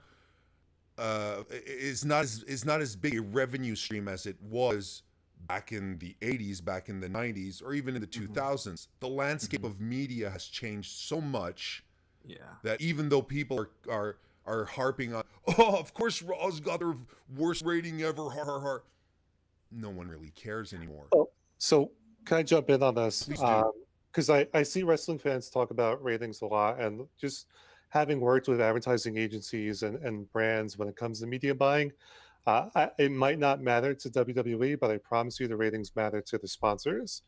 S1: is not as big a revenue stream as it was back in the 80s, back in the 90s, or even in the 2000s. The landscape of media has changed so much that even though people are harping on, of course Raw's got their worst rating ever, no one really cares anymore.
S3: So can I jump in on this? Because I see wrestling fans talk about ratings a lot, and just having worked with advertising agencies and brands when it comes to media buying, it might not matter to WWE, but I promise you the ratings matter to the sponsors,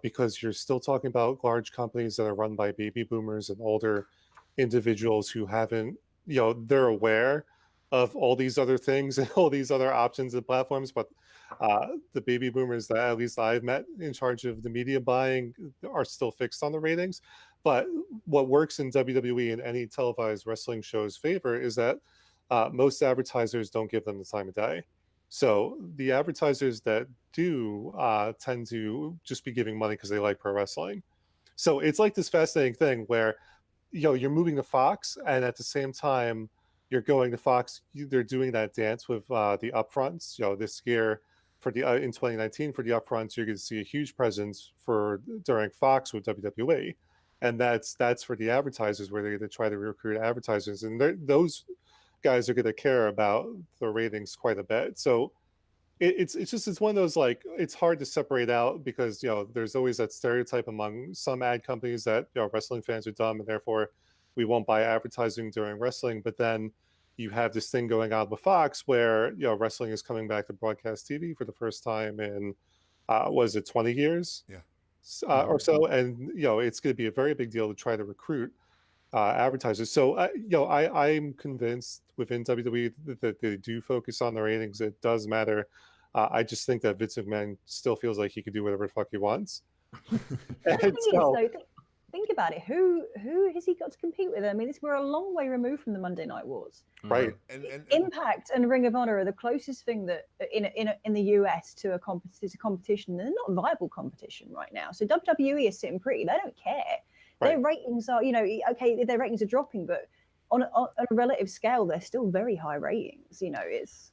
S3: because you're still talking about large companies that are run by baby boomers and older individuals who haven't, they're aware of all these other things and all these other options and platforms, but the baby boomers that at least I've met in charge of the media buying are still fixed on the ratings. But what works in WWE and any televised wrestling show's favor is that most advertisers don't give them the time of day. So the advertisers that do tend to just be giving money because they like pro wrestling. So it's like this fascinating thing where, you're moving to Fox, and at the same time you're going to Fox, they're doing that dance with the upfronts. This year for the in 2019 for the upfronts, you're going to see a huge presence during Fox with WWE, and that's for the advertisers, where they try to recruit advertisers, and those guys are going to care about the ratings quite a bit. So it's one of those, like, it's hard to separate out, because there's always that stereotype among some ad companies that wrestling fans are dumb and therefore we won't buy advertising during wrestling. But then you have this thing going on with Fox where wrestling is coming back to broadcast TV for the first time in was it 20 years?
S1: Yeah.
S3: Or so, and it's going to be a very big deal to try to recruit advertisers. So I'm convinced within WWE that they do focus on the ratings. It does matter. I just think that Vince McMahon still feels like he can do whatever the fuck he wants.
S4: Think about it. Who has he got to compete with? I mean, we're a long way removed from the Monday Night Wars.
S3: Right.
S1: And
S4: Impact and Ring of Honor are the closest thing that in the US to a competition. They're not a viable competition right now. So WWE is sitting pretty. They don't care.
S3: Right.
S4: Their ratings are, okay, their ratings are dropping, but on a relative scale, they're still very high ratings. It's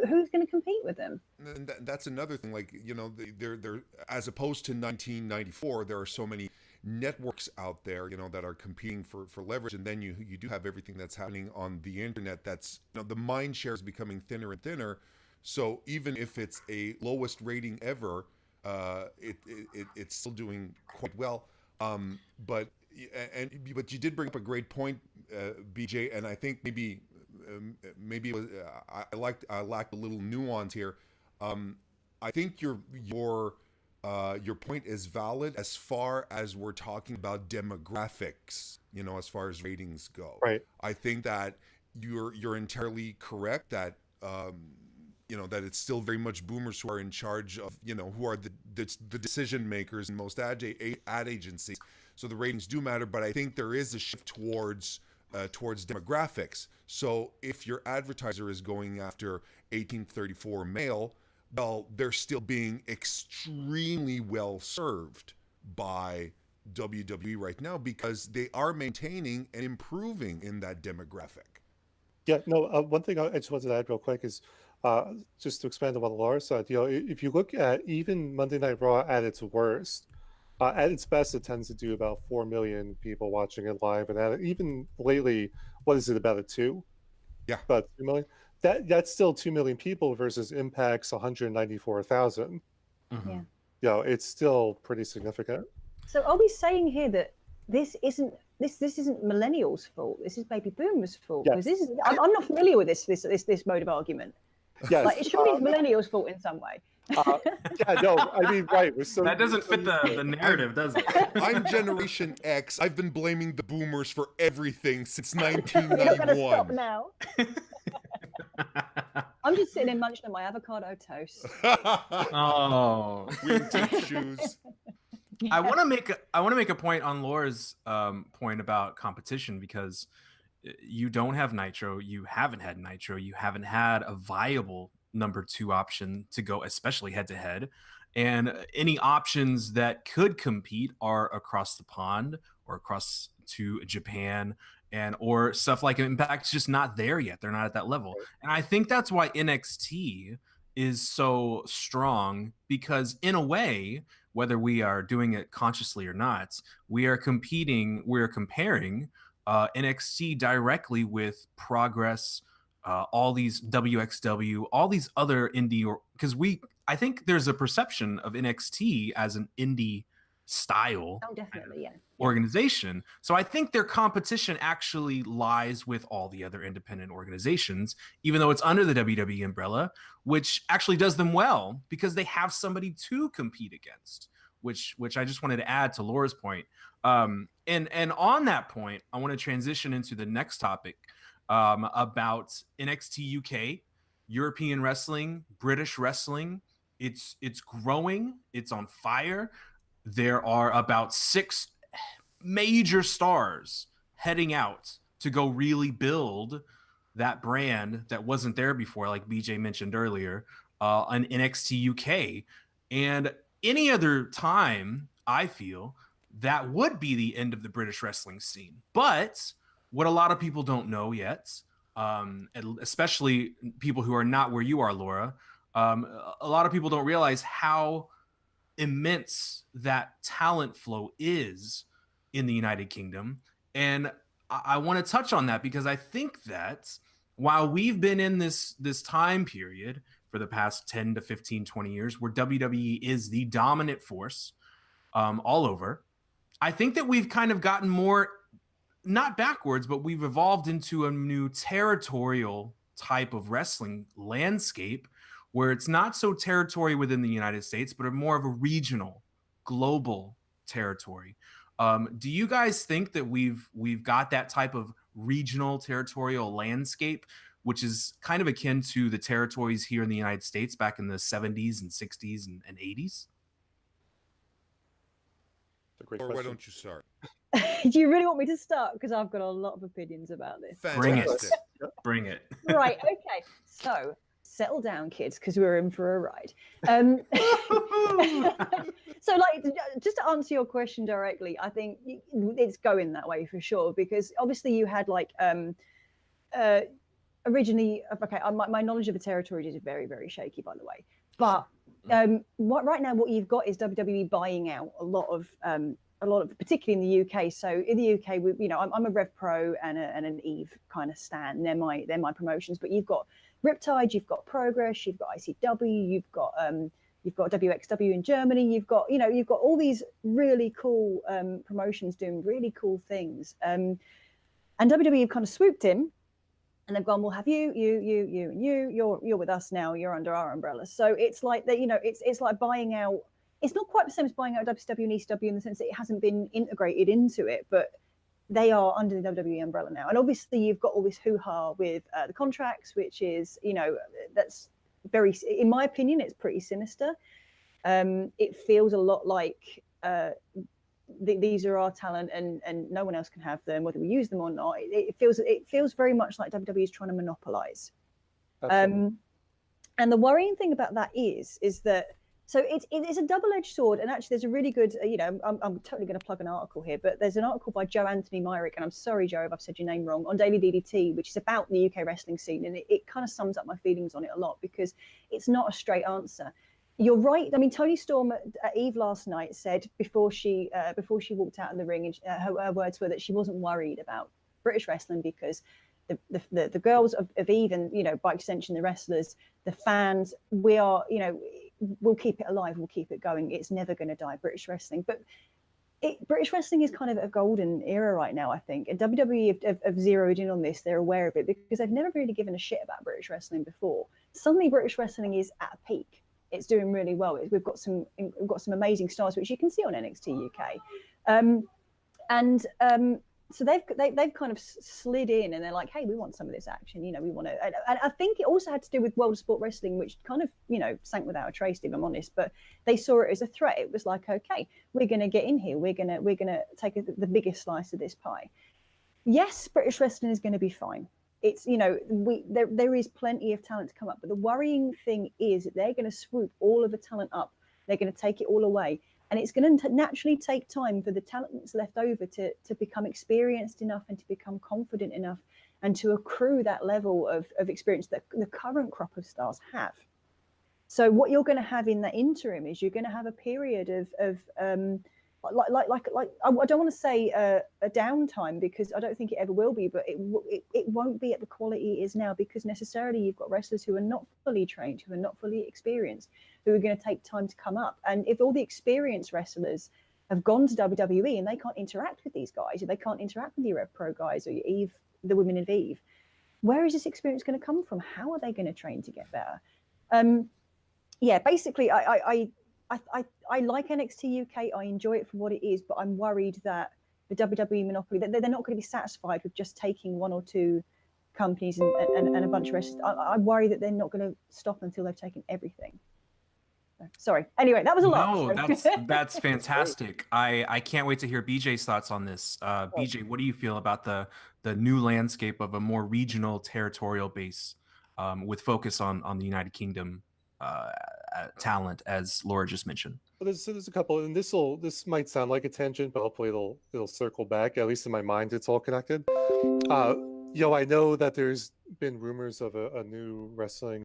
S4: who's going to compete with them?
S1: And that's another thing. Like they're as opposed to 1994, there are so many networks out there that are competing for leverage, and then you do have everything that's happening on the internet. That's the mind share is becoming thinner and thinner. So even if it's a lowest rating ever, it's still doing quite well. But you did bring up a great point, BJ, and I think maybe it was, I lacked a little nuance here. I think your point is valid as far as we're talking about demographics, as far as ratings go.
S3: Right.
S1: I think that you're entirely correct that that it's still very much boomers who are in charge of, who are the decision makers in most ad agencies. So the ratings do matter, but I think there is a shift towards demographics. So if your advertiser is going after 18-34 male, well, they're still being extremely well served by WWE right now because they are maintaining and improving in that demographic.
S3: Yeah, no, one thing I just wanted to add real quick is just to expand on what Laura said, if you look at even Monday Night Raw at its worst, at its best, it tends to do about 4 million people watching it live. And even lately, what is it, about a 2?
S1: Yeah.
S3: About 2 million? That's still 2 million people versus Impact's 194,000.
S4: Yeah.
S3: It's still pretty significant.
S4: So are we saying here that this isn't millennials' fault? This is baby boomers' fault?
S3: Yes.
S4: Because I'm not familiar with this mode of argument.
S3: Yes.
S4: Like, it surely is millennials' fault in some way.
S3: Yeah, no, I mean, right.
S2: That doesn't fit the narrative, does it?
S1: I'm Generation X. I've been blaming the boomers for everything since
S4: You're not going to stop
S1: 1991.
S4: now. I'm just sitting here munching on my avocado toast.
S2: Oh,
S1: wingtip shoes.
S2: I want to make a point on Laura's point about competition, because you don't have Nitro, you haven't had Nitro, you haven't had a viable number 2 option to go, especially head to head, and any options that could compete are across the pond or across to Japan, and or stuff like Impact's just not there yet. They're not at that level, and I think that's why NXT is so strong, because in a way, whether we are doing it consciously or not, we're comparing NXT directly with Progress, all these WXW, all these other indie, because I think there's a perception of NXT as an indie style
S4: definitely, yeah.
S2: organization. So I think their competition actually lies with all the other independent organizations, even though it's under the WWE umbrella, which actually does them well because they have somebody to compete against, which I just wanted to add to Laura's point. And on that point, I want to transition into the next topic about NXT UK, European wrestling, British wrestling. It's growing. It's on fire. There are about 6 major stars heading out to go really build that brand that wasn't there before, like BJ mentioned earlier, on NXT UK. And any other time, I feel, that would be the end of the British wrestling scene. But what a lot of people don't know yet, especially people who are not where you are, Laura, a lot of people don't realize how immense that talent flow is in the United Kingdom. And I want to touch on that because I think that while we've been in this time period for the past 10 to 15, 20 years where WWE is the dominant force all over, I think that we've kind of gotten more not backwards, but we've evolved into a new territorial type of wrestling landscape where it's not so territory within the United States, but more of a regional, global territory. Do you guys think that we've got that type of regional territorial landscape, which is kind of akin to the territories here in the United States back in the 70s and 60s and 80s?
S3: It's a great
S1: Or why
S3: question.
S1: don't you start?
S4: Do you really want me to start? Because I've got a lot of opinions about this.
S2: Bring it.
S1: Fantastic.
S2: Bring it.
S4: Right. Okay. So settle down, kids, because we're in for a ride. So, like, just to answer your question directly, I think it's going that way for sure. Because obviously, you had like originally. Okay, my knowledge of the territories is very, very shaky, by the way. But right now, what you've got is WWE buying out a lot of, particularly in the UK. So in the UK, I'm a Rev Pro and an Eve kind of stan. They're my promotions. But you've got Riptide, you've got Progress, you've got ICW, you've got WXW in Germany. You've got all these really cool promotions doing really cool things. And WWE have kind of swooped in. And they've gone, we'll have you, and you. You're with us now. You're under our umbrella. So it's like that. It's like buying out. It's not quite the same as buying out WCW and ECW in the sense that it hasn't been integrated into it, but they are under the WWE umbrella now. And obviously, you've got all this hoo-ha with the contracts, which is, that's very, in my opinion, it's pretty sinister. It feels a lot like these are our talent and no one else can have them, whether we use them or not. It feels very much like WWE is trying to monopolize. And the worrying thing about that is that, so it's a double-edged sword. And actually there's a really good, I'm totally going to plug an article here, but there's an article by Joe Anthony Myrick, and I'm sorry, Joe, if I've said your name wrong, on Daily DDT, which is about the UK wrestling scene. And it kind of sums up my feelings on it a lot, because it's not a straight answer. You're right. I mean, Toni Storm at Eve last night said before she walked out of the ring, and her words were that she wasn't worried about British wrestling because the girls of Eve, and by extension the wrestlers, the fans, we are, we'll keep it alive, we'll keep it going. It's never going to die, British wrestling. But British wrestling is kind of a golden era right now, I think. And WWE have zeroed in on this. They're aware of it because they've never really given a shit about British wrestling before. Suddenly, British wrestling is at a peak. It's doing really well. We've got some amazing stars, which you can see on NXT UK, so they've kind of slid in, and they're like, hey, we want some of this action. We want to. And I think it also had to do with World of Sport Wrestling, which kind of sank without a trace, if I'm honest. But they saw it as a threat. It was like, okay, we're going to get in here. We're gonna take the biggest slice of this pie. Yes, British wrestling is going to be fine. It's there is plenty of talent to come up, but the worrying thing is that they're going to swoop all of the talent up. They're going to take it all away, and it's going to naturally take time for the talent that's left over to become experienced enough and to become confident enough and to accrue that level of experience that the current crop of stars have. So what you're going to have in that interim is you're going to have a period of like I don't want to say a downtime, because I don't think it ever will be, but it won't be at the quality it is now, because necessarily you've got wrestlers who are not fully trained, who are not fully experienced, who are going to take time to come up. And if all the experienced wrestlers have gone to WWE and they can't interact with these guys, or they can't interact with your Rev Pro guys or your Eve, the women of Eve, where is this experience going to come from? How are they going to train to get better? Basically, I like NXT UK. I enjoy it for what it is, but I'm worried that the WWE monopoly, they're not going to be satisfied with just taking one or two companies and a bunch of wrestlers. I worry that they're not going to stop until they've taken everything. Sorry. Anyway, that was a lot.
S2: No, that's fantastic. I can't wait to hear BJ's thoughts on this. BJ, what do you feel about the new landscape of a more regional territorial base with focus on the United Kingdom talent, as Laura just mentioned?
S3: Well, there's a couple, and this might sound like a tangent, but hopefully it'll circle back. At least in my mind, it's all connected. I know that there's been rumors of a new wrestling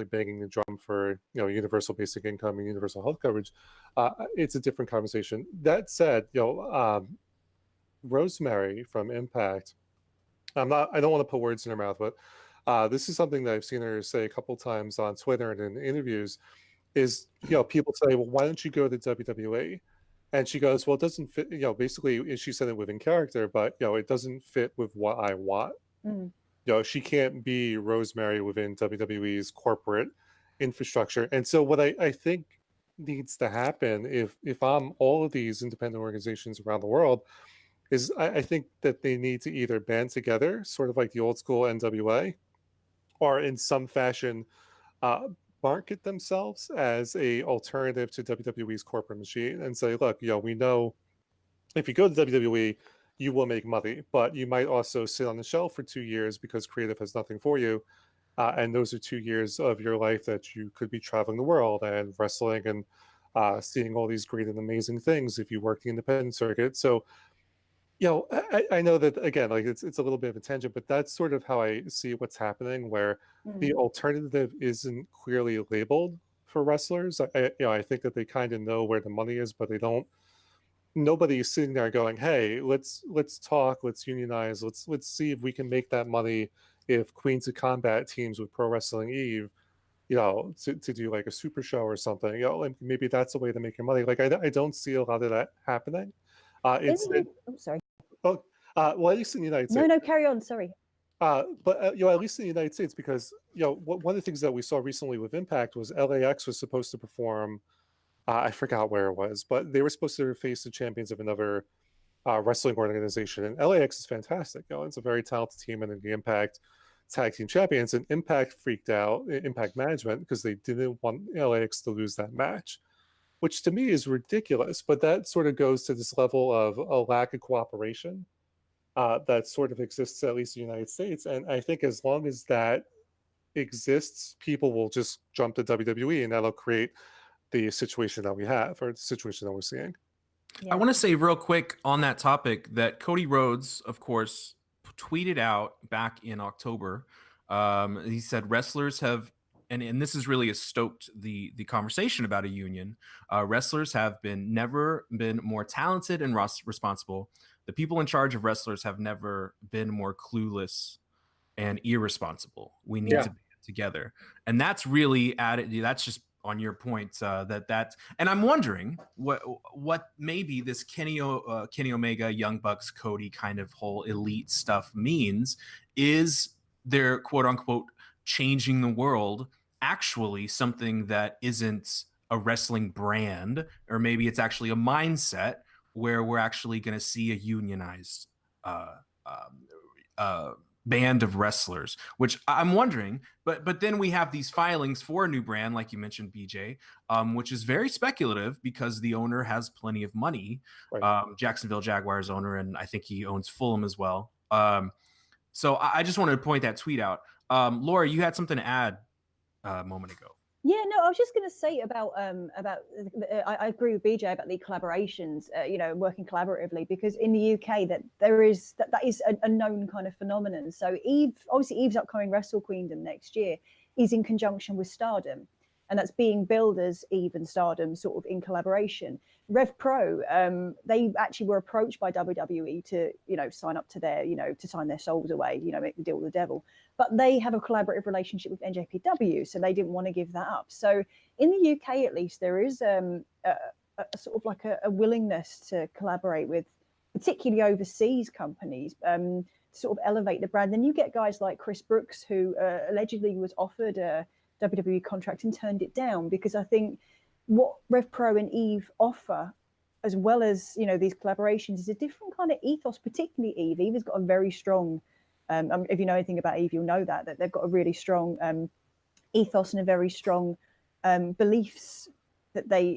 S3: banging the drum for universal basic income and universal health coverage, it's a different conversation. That said, Rosemary from Impact, I don't want to put words in her mouth, but this is something that I've seen her say a couple times on Twitter and in interviews. Is people say, well, why don't you go to WWE? And she goes, well, it doesn't fit. Basically, she said it within character, but it doesn't fit with what I want.
S4: Mm.
S3: She can't be Rosemary within WWE's corporate infrastructure. And so what I think needs to happen if I'm all of these independent organizations around the world is I think that they need to either band together, sort of like the old school NWA, or in some fashion market themselves as a alternative to WWE's corporate machine and say, look, we know if you go to WWE, you will make money, but you might also sit on the shelf for 2 years because creative has nothing for you. And those are 2 years of your life that you could be traveling the world and wrestling and seeing all these great and amazing things if you work the independent circuit. So, I know that, again, like it's a little bit of a tangent, but that's sort of how I see what's happening, where the alternative isn't clearly labeled for wrestlers. I think that they kind of know where the money is, but they don't. Nobody's sitting there going, "Hey, let's talk, let's unionize, let's see if we can make that money if Queens of Combat teams with Pro Wrestling Eve, to do like a super show or something. And maybe that's a way to make your money." Like I don't see a lot of that happening.
S4: Sorry.
S3: Well, at least in the United States.
S4: No, carry on. Sorry.
S3: But at least in the United States, because one of the things that we saw recently with Impact was LAX was supposed to perform. I forgot where it was, but they were supposed to face the champions of another wrestling organization, and LAX is fantastic. It's a very talented team, and the Impact Tag Team Champions. And Impact freaked out, Impact Management, because they didn't want LAX to lose that match, which to me is ridiculous. But that sort of goes to this level of a lack of cooperation that sort of exists, at least in the United States. And I think as long as that exists, people will just jump to WWE, and that'll create the situation that we have, or the situation that we're seeing.
S2: I want to say real quick on that topic that Cody Rhodes, of course, tweeted out back in October. He said wrestlers have, and this is really stoked the conversation about a union. Wrestlers have never been more talented and responsible. The people in charge of wrestlers have never been more clueless and irresponsible. We need to be together, and that's really added. That's just on your point and I'm wondering what maybe this Kenny Omega, Young Bucks, Cody kind of whole elite stuff means. Is their quote unquote changing the world actually something that isn't a wrestling brand, or maybe it's actually a mindset where we're actually going to see a unionized band of wrestlers, which I'm wondering, but then we have these filings for a new brand, like you mentioned, BJ, which is very speculative because the owner has plenty of money, right. Jacksonville Jaguars owner, and I think he owns Fulham as well. So I just wanted to point that tweet out. Laura, you had something to add a moment ago.
S4: Yeah, no, I was just going to say about I agree with BJ about the collaborations, working collaboratively, because in the UK that is a known kind of phenomenon. So Eve's upcoming Wrestle Queendom next year is in conjunction with Stardom, and that's being billed as Eve and Stardom sort of in collaboration. Rev Pro, they actually were approached by WWE to, sign up to their, to sign their souls away, make the deal with the devil. But they have a collaborative relationship with NJPW, so they didn't want to give that up. So in the UK, at least, there is a sort of like a willingness to collaborate with particularly overseas companies to sort of elevate the brand. Then you get guys like Chris Brooks, who allegedly was offered a WWE contract and turned it down, because I think what Rev Pro and Eve offer, as well as these collaborations, is a different kind of ethos. Particularly Eve. Eve has got a very strong, if you know anything about Eve, you'll know that they've got a really strong ethos and a very strong beliefs that they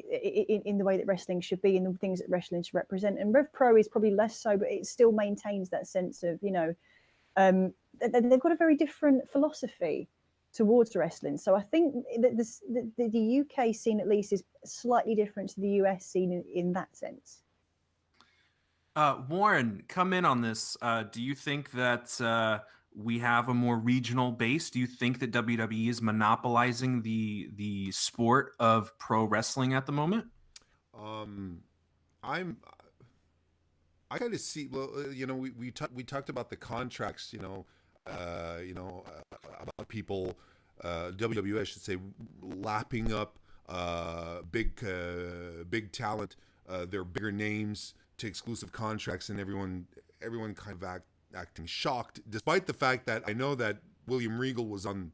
S4: in the way that wrestling should be and the things that wrestling should represent. And Rev Pro is probably less so, but it still maintains that sense of they've got a very different philosophy towards wrestling. So I think that the UK scene, at least, is slightly different to the US scene in that sense.
S2: Warren, come in on this. Do you think that we have a more regional base. Do you think that WWE is monopolizing the sport of pro wrestling at the moment?
S1: I'm I kind of see. Well, we talked about the contracts. About people, WWE, I should say, lapping up big talent, their bigger names to exclusive contracts, and everyone kind of acting shocked, despite the fact that I know that William Regal is on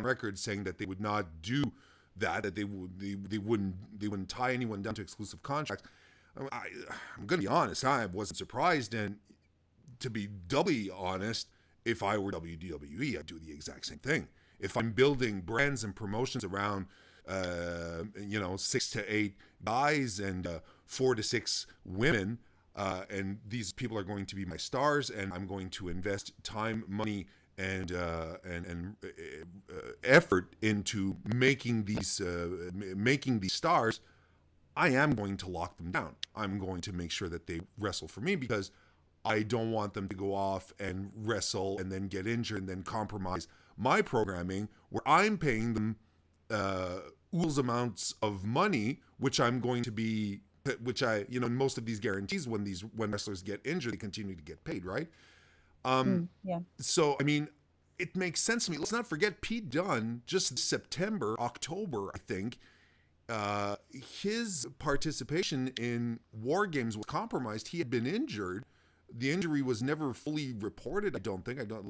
S1: record saying that they would not do that they wouldn't tie anyone down to exclusive contracts. I'm going to be honest, I wasn't surprised, and to be doubly honest, if I were WWE, I'd do the exact same thing. If I'm building brands and promotions around 6 to 8 guys and 4 to 6 women, and these people are going to be my stars, and I'm going to invest time, money, and effort into making these stars, I am going to lock them down. I'm going to make sure that they wrestle for me, because I don't want them to go off and wrestle and then get injured and then compromise my programming, where I'm paying them oodles amounts of money, which I'm going to be, most of these guarantees, when wrestlers get injured, they continue to get paid, right?
S4: Yeah.
S1: So, I mean, it makes sense to me. Let's not forget Pete Dunne, just October, I think, his participation in War Games was compromised. He had been injured. The injury was never fully reported. I don't think there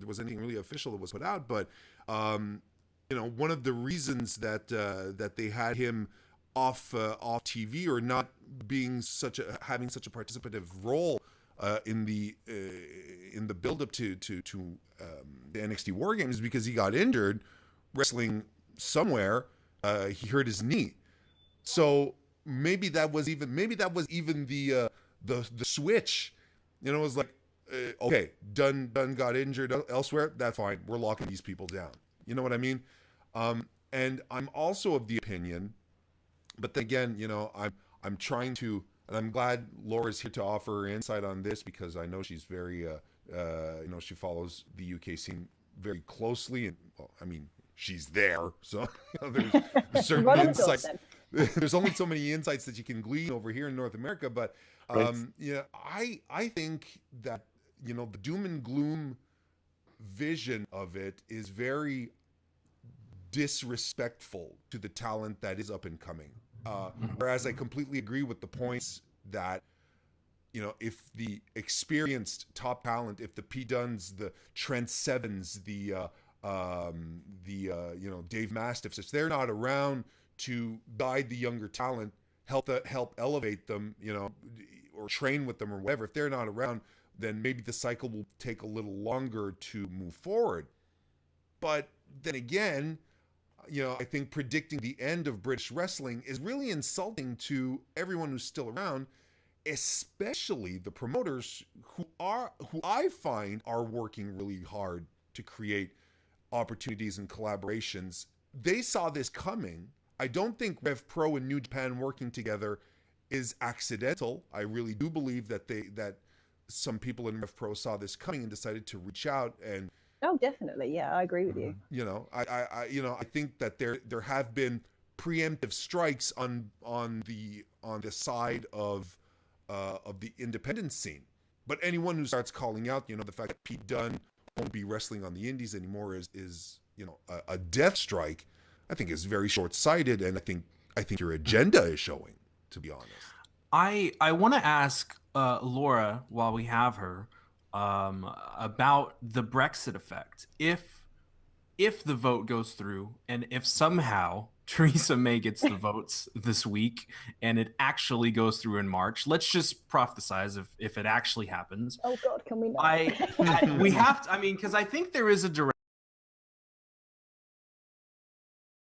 S1: was anything really official that was put out. But one of the reasons that they had him off TV, or not being having such a participative role in the build up to the NXT War Games, is because he got injured wrestling somewhere. He hurt his knee, so maybe that was even the switch. It was like, okay, Dunn got injured elsewhere. That's fine. We're locking these people down. You know what I mean? And I'm also of the opinion, but then again, I'm trying to, and I'm glad Laura's here to offer her insight on this, because I know she's very, she follows the UK scene very closely, and she's there, so there's certain insights. There's only so many insights that you can glean over here in North America, but I think that the doom and gloom vision of it is very disrespectful to the talent that is up and coming. Whereas I completely agree with the points that if the experienced top talent, if the P Dunns, the Trent Sevens, the Dave Mastiffs, if they're not around to guide the younger talent, help elevate them, or train with them or whatever, if they're not around, then maybe the cycle will take a little longer to move forward. But then again, I think predicting the end of British wrestling is really insulting to everyone who's still around, especially the promoters who I find are working really hard to create opportunities and collaborations. They saw this coming. I don't think Rev Pro and New Japan working together is accidental. I really do believe that some people in Rev Pro saw this coming and decided to reach out and.
S4: Oh, definitely. Yeah, I agree with you.
S1: I think that there have been preemptive strikes on the side of the independent scene. But anyone who starts calling out, the fact that Pete Dunne won't be wrestling on the indies anymore is a death strike, I think is very short-sighted, and I think your agenda is showing, to be honest.
S2: I want to ask Laura, while we have her, about the Brexit effect. If the vote goes through, and if somehow Theresa May gets the votes this week and it actually goes through in March, let's just prophesize if it actually happens.
S4: Oh God, can we not?
S2: We have to, because I think there is a direct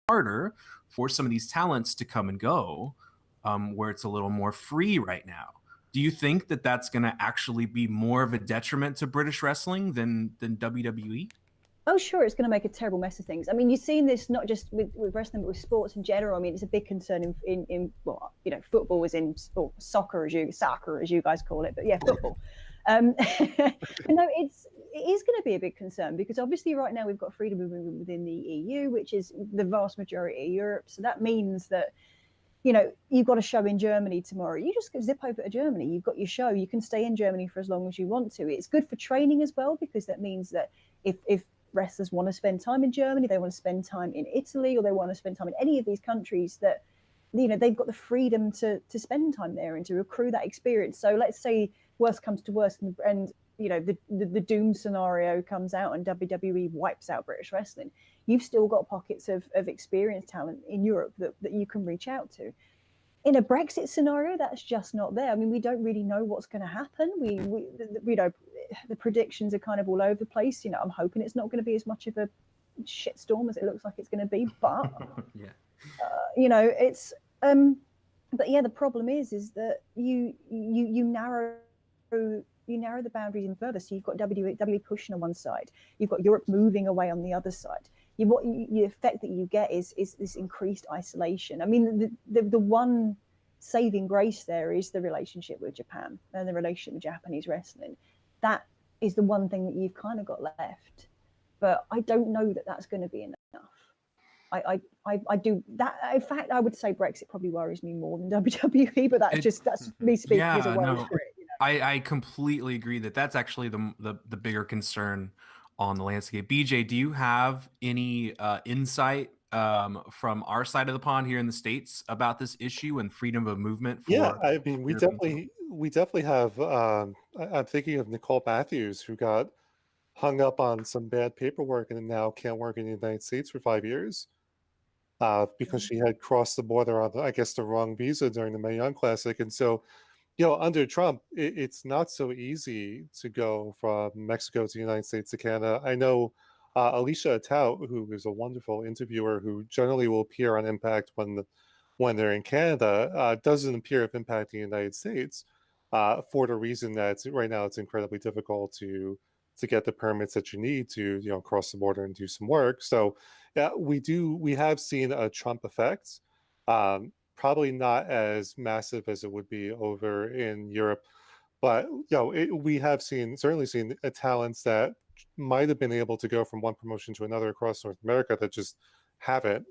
S2: harder for some of these talents to come and go, where it's a little more free right now. Do you think that that's going to actually be more of a detriment to British wrestling than WWE?
S4: Oh, sure. It's going to make a terrible mess of things. You've seen this not just with wrestling, but with sports in general. It's a big concern in football is in, or soccer as you guys call it, but yeah, football. it is going to be a big concern, because obviously right now we've got freedom of movement within the EU, which is the vast majority of Europe. So that means that, you've got a show in Germany tomorrow. You just zip over to Germany. You've got your show. You can stay in Germany for as long as you want to. It's good for training as well, because that means that if wrestlers want to spend time in Germany, they want to spend time in Italy, or they want to spend time in any of these countries, that they've got the freedom to spend time there and to accrue that experience. So let's say worst comes to worst, and the doom scenario comes out and WWE wipes out British wrestling. You've still got pockets of experienced talent in Europe that you can reach out to. In a Brexit scenario, that's just not there. I mean, we don't really know what's going to happen. The predictions are kind of all over the place. I'm hoping it's not going to be as much of a shitstorm as it looks like it's going to be, but it's but yeah, the problem is that you narrow the boundaries even further. So you've got WWE pushing on one side, you've got Europe moving away on the other side. The effect that you get is this increased isolation. I mean, the one saving grace there is the relationship with Japan and the relationship with Japanese wrestling. That is the one thing that you've kind of got left. But I don't know that that's going to be enough. I do that. In fact, I would say Brexit probably worries me more than WWE, but that's me speaking as a world spirit.
S2: I completely agree that's actually the bigger concern on the landscape. BJ, do you have any insight from our side of the pond here in the States about this issue and freedom of movement?
S3: I mean, we definitely have. I'm thinking of Nicole Matthews, who got hung up on some bad paperwork and now can't work in the United States for 5 years because she had crossed the border on, I guess, the wrong visa during the Mae Young Classic. And so, under Trump, it's not so easy to go from Mexico to the United States to Canada. I know Alicia Atout, who is a wonderful interviewer who generally will appear on Impact when they're in Canada, doesn't appear of Impact in the United States for the reason that right now it's incredibly difficult to get the permits that you need to cross the border and do some work. So yeah, we have seen a Trump effect. Probably not as massive as it would be over in Europe, but we have certainly seen talents that might have been able to go from one promotion to another across North America that just haven't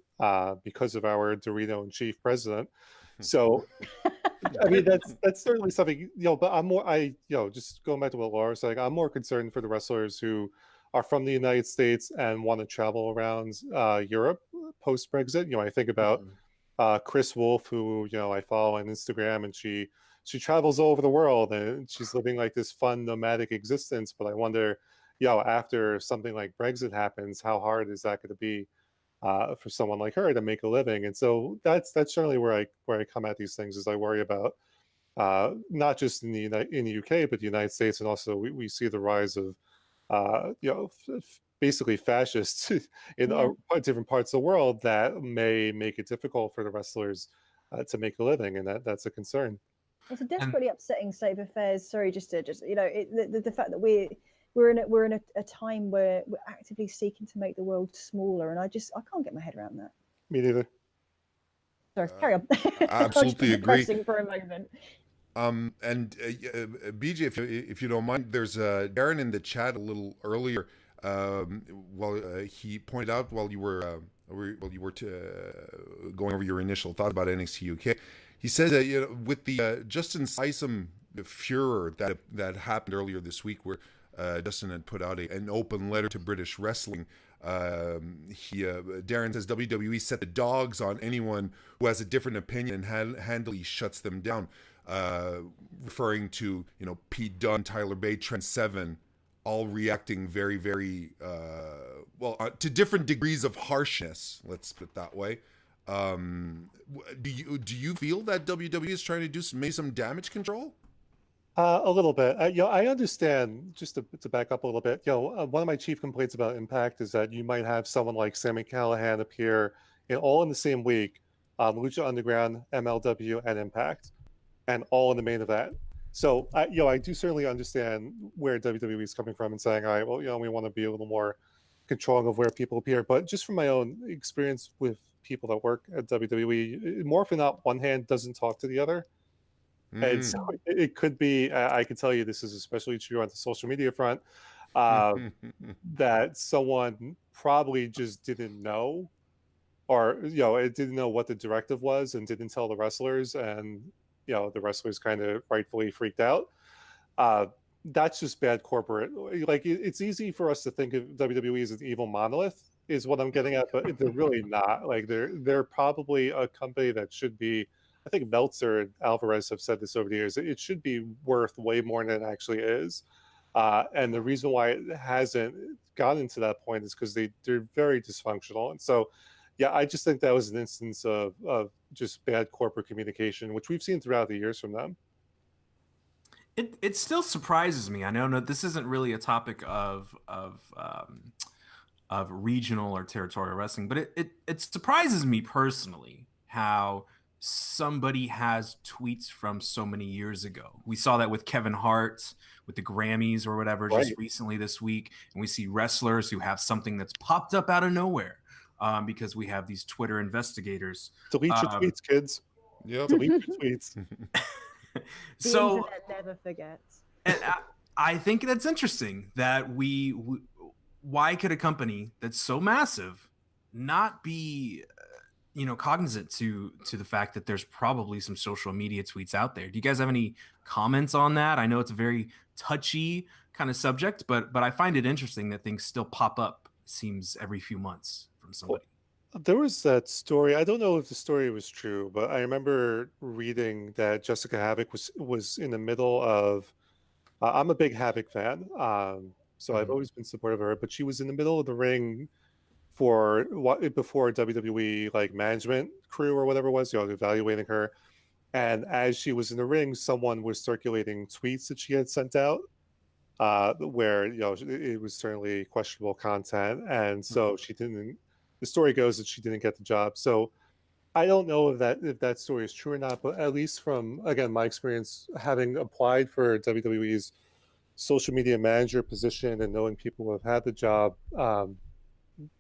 S3: because of our Dorito in chief president. So I mean, that's certainly something, but just going back to what Laura said, I'm more concerned for the wrestlers who are from the United States and want to travel around Europe post Brexit. I think about Chris Wolf, who I follow on Instagram, and she travels all over the world and she's living like this fun nomadic existence. But I wonder, after something like Brexit happens, how hard is that going to be for someone like her to make a living? And so that's certainly where I come at these things, is I worry about not just in the UK, but the United States, and also we see the rise of basically fascists in different parts of the world that may make it difficult for the wrestlers to make a living, and that's a concern.
S4: It's a desperately upsetting state of affairs. Sorry, the fact that we're in a time where we're actively seeking to make the world smaller, and I can't get my head around that.
S3: Me neither.
S4: Sorry, carry on.
S1: Absolutely agree.
S4: For a moment.
S1: And BJ, if you don't mind, there's Darren in the chat a little earlier. He pointed out while you were going over your initial thought about NXT UK, he says that with the Justin Sysum furor that happened earlier this week, where Justin had put out an open letter to British wrestling. Darren says WWE set the dogs on anyone who has a different opinion and handily shuts them down, referring to Pete Dunne, Tyler Bate, Trent Seven, all reacting very, very to different degrees of harshness. Let's put it that way. Do you feel that WWE is trying to do maybe some damage control?
S3: A little bit. I understand, just to back up a little bit, one of my chief complaints about Impact is that you might have someone like Sami Callihan appear all in the same week, Lucha Underground, MLW, and Impact, and all in the main event. So, I do certainly understand where WWE is coming from and saying, all right, well, we want to be a little more controlling of where people appear. But just from my own experience with people that work at WWE, more often than not, one hand doesn't talk to the other. And so it could be, I can tell you this is especially true on the social media front. uh, that someone probably just didn't know, or it didn't know what the directive was and didn't tell the wrestlers, and the wrestlers kind of rightfully freaked out. Uh, that's just bad corporate. Like it's easy for us to think of WWE as an evil monolith, is what I'm getting at, but they're really not. Like they're probably a company that should be. I think Meltzer and Alvarez have said this over the years. It should be worth way more than it actually is. And the reason why it hasn't gotten to that point is because they're very dysfunctional. And so, yeah, I just think that was an instance of just bad corporate communication, which we've seen throughout the years from them.
S2: It still surprises me. I know this isn't really a topic of regional or territorial wrestling, but it surprises me personally how somebody has tweets from so many years ago. We saw that with Kevin Hart with the Grammys or whatever just recently this week, and we see wrestlers who have something that's popped up out of nowhere because we have these Twitter investigators.
S3: Delete your tweets, kids.
S1: Yep.
S3: Delete your tweets.
S2: So
S4: the internet never forgets.
S2: And I think that's interesting that we why could a company that's so massive not be cognizant to the fact that there's probably some social media tweets out there? Do you guys have any comments on that? I know it's a very touchy kind of subject, but I find it interesting that things still pop up, seems every few months from somebody.
S3: There was that story. I don't know if the story was true, but I remember reading that Jessica Havoc was in the middle of. I'm a big Havoc fan, so I've always been supportive of her. But she was in the middle of the ring before WWE like management crew or whatever it was, evaluating her. And as she was in the ring, someone was circulating tweets that she had sent out, where it was certainly questionable content, and so she didn't. The story goes that she didn't get the job. So I don't know if that story is true or not, but at least from, again, my experience having applied for WWE's social media manager position and knowing people who have had the job,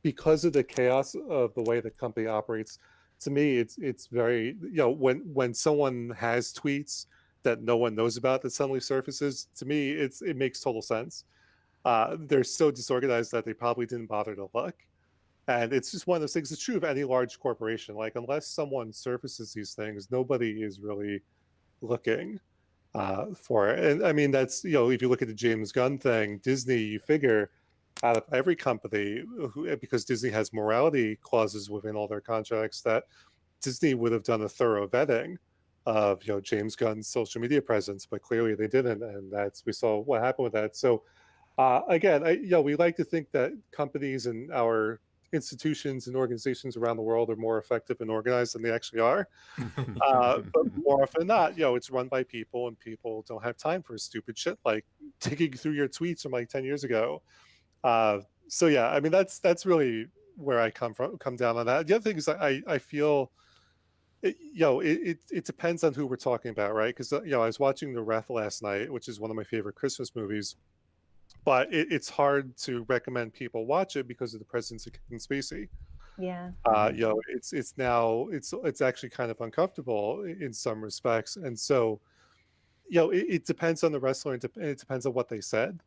S3: because of the chaos of the way the company operates, to me, it's very, when someone has tweets that no one knows about that suddenly surfaces, to me, it makes total sense. They're so disorganized that they probably didn't bother to look. And it's just one of those things. It's true of any large corporation. Like, unless someone surfaces these things, nobody is really looking for it. And I mean, that's, if you look at the James Gunn thing, Disney, you figure out of every company, because Disney has morality clauses within all their contracts, that Disney would have done a thorough vetting of, James Gunn's social media presence, but clearly they didn't. And we saw what happened with that. So again, we like to think that companies and our institutions and organizations around the world are more effective and organized than they actually are. But more often than not, it's run by people, and people don't have time for stupid shit like digging through your tweets from like 10 years ago. So yeah, I mean, that's really where I come down on that. The other thing is I feel it depends on who we're talking about, right? Because I was watching The Ref last night, which is one of my favorite Christmas movies. But it's hard to recommend people watch it because of the presence of Kevin Spacey.
S4: Yeah.
S3: It's actually kind of uncomfortable in some respects, and so it depends on the wrestler, and it depends on what they said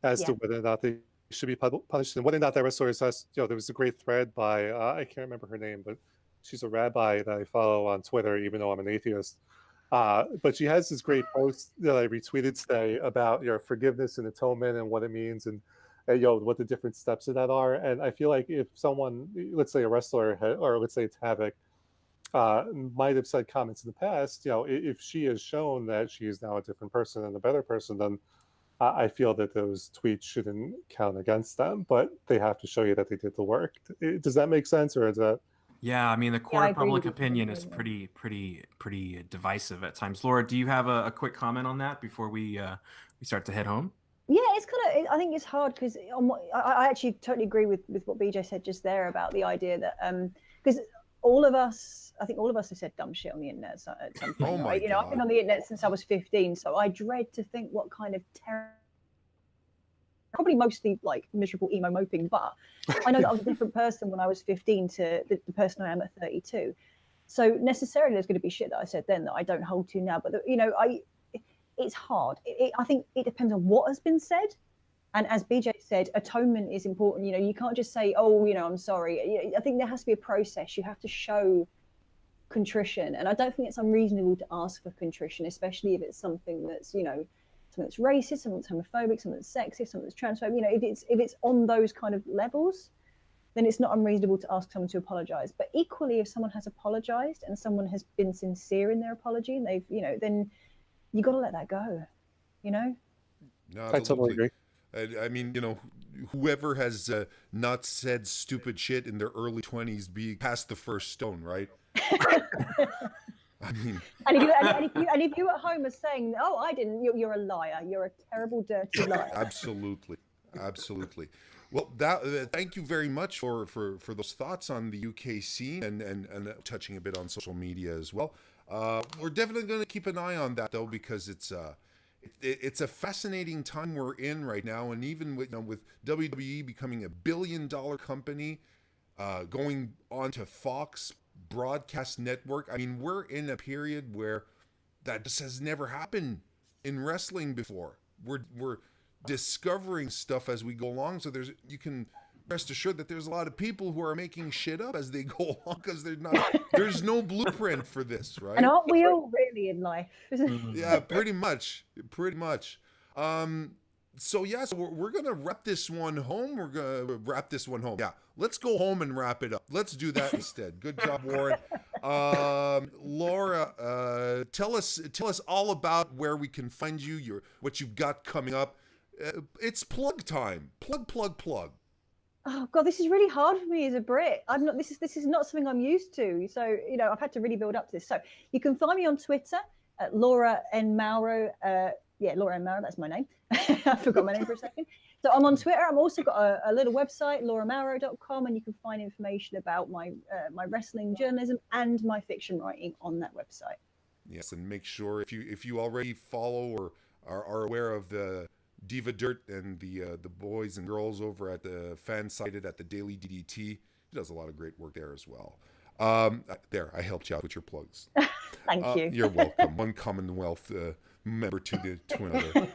S3: as to whether or not they should be punished, and whether or not that wrestler is. There was a great thread by I can't remember her name, but she's a rabbi that I follow on Twitter, even though I'm an atheist. But she has this great post that I retweeted today about forgiveness and atonement and what it means, and what the different steps of that are. And I feel like if someone, let's say a wrestler, or let's say it's Havoc, might have said comments in the past, if she has shown that she is now a different person and a better person, then I feel that those tweets shouldn't count against them, but they have to show you that they did the work. Does that make sense, or is that?
S2: Yeah, I mean, the court of public opinion is pretty divisive at times. Laura, do you have a quick comment on that before we start to head home?
S4: Yeah, it's kind of. I think it's hard because I actually totally agree with what BJ said just there about the idea that because I think all of us have said dumb shit on the internet at some point. Right? I've been on the internet since I was 15, so I dread to think what kind of probably mostly like miserable emo moping, but I know that I was a different person when I was 15 to the person I am at 32. So necessarily there's going to be shit that I said then that I don't hold to now. But it's hard. I think it depends on what has been said. And as BJ said, atonement is important. You know, you can't just say, "Oh, you know, I'm sorry." I think there has to be a process. You have to show contrition, and I don't think it's unreasonable to ask for contrition, especially if it's something that's, you know, something that's racist, something that's homophobic, something that's sexist, something that's transphobic. You know, if it's on those kind of levels, then it's not unreasonable to ask someone to apologize. But equally, if someone has apologized and someone has been sincere in their apology, and they've, you know, then you got to let that go. You know.
S1: No,
S3: I totally agree.
S1: I mean, you know, whoever has not said stupid shit in their early 20s be past the first stone, right? I mean,
S4: and if you at home are saying, "Oh, I didn't," you're a liar. You're a terrible, dirty liar.
S1: Absolutely. Well, thank you very much for those thoughts on the UK scene and touching a bit on social media as well. We're definitely going to keep an eye on that though, because it's a fascinating time we're in right now, and even with, you know, with WWE becoming $1 billion company, going on to Fox broadcast network. I mean, we're in a period where that just has never happened in wrestling before. We're discovering stuff as we go along, so you can rest assured that there's a lot of people who are making shit up as they go along, because there's no blueprint for this, right?
S4: And aren't we all really in life?
S1: Yeah, pretty much. So we're gonna wrap this one home. Yeah, let's go home and wrap it up. Let's do that instead. Good job, Warren. Laura, tell us all about where we can find you. What you've got coming up. It's plug time. Plug.
S4: Oh God, this is really hard for me as a Brit. I'm not. This is not something I'm used to. So, you know, I've had to really build up to this. So you can find me on Twitter at Laura N Mauro. Laura N Mauro. That's my name. I forgot my name for a second. So I'm on Twitter. I've also got a little website, lauramauro.com, and you can find information about my wrestling journalism and my fiction writing on that website.
S1: Yes, and make sure if you already follow or are aware of the Diva Dirt and the boys and girls over at the Fan Sided at the Daily DDT. He does a lot of great work there as well. There, I helped you out with your plugs.
S4: Thank you.
S1: You're welcome. One Commonwealth member to another.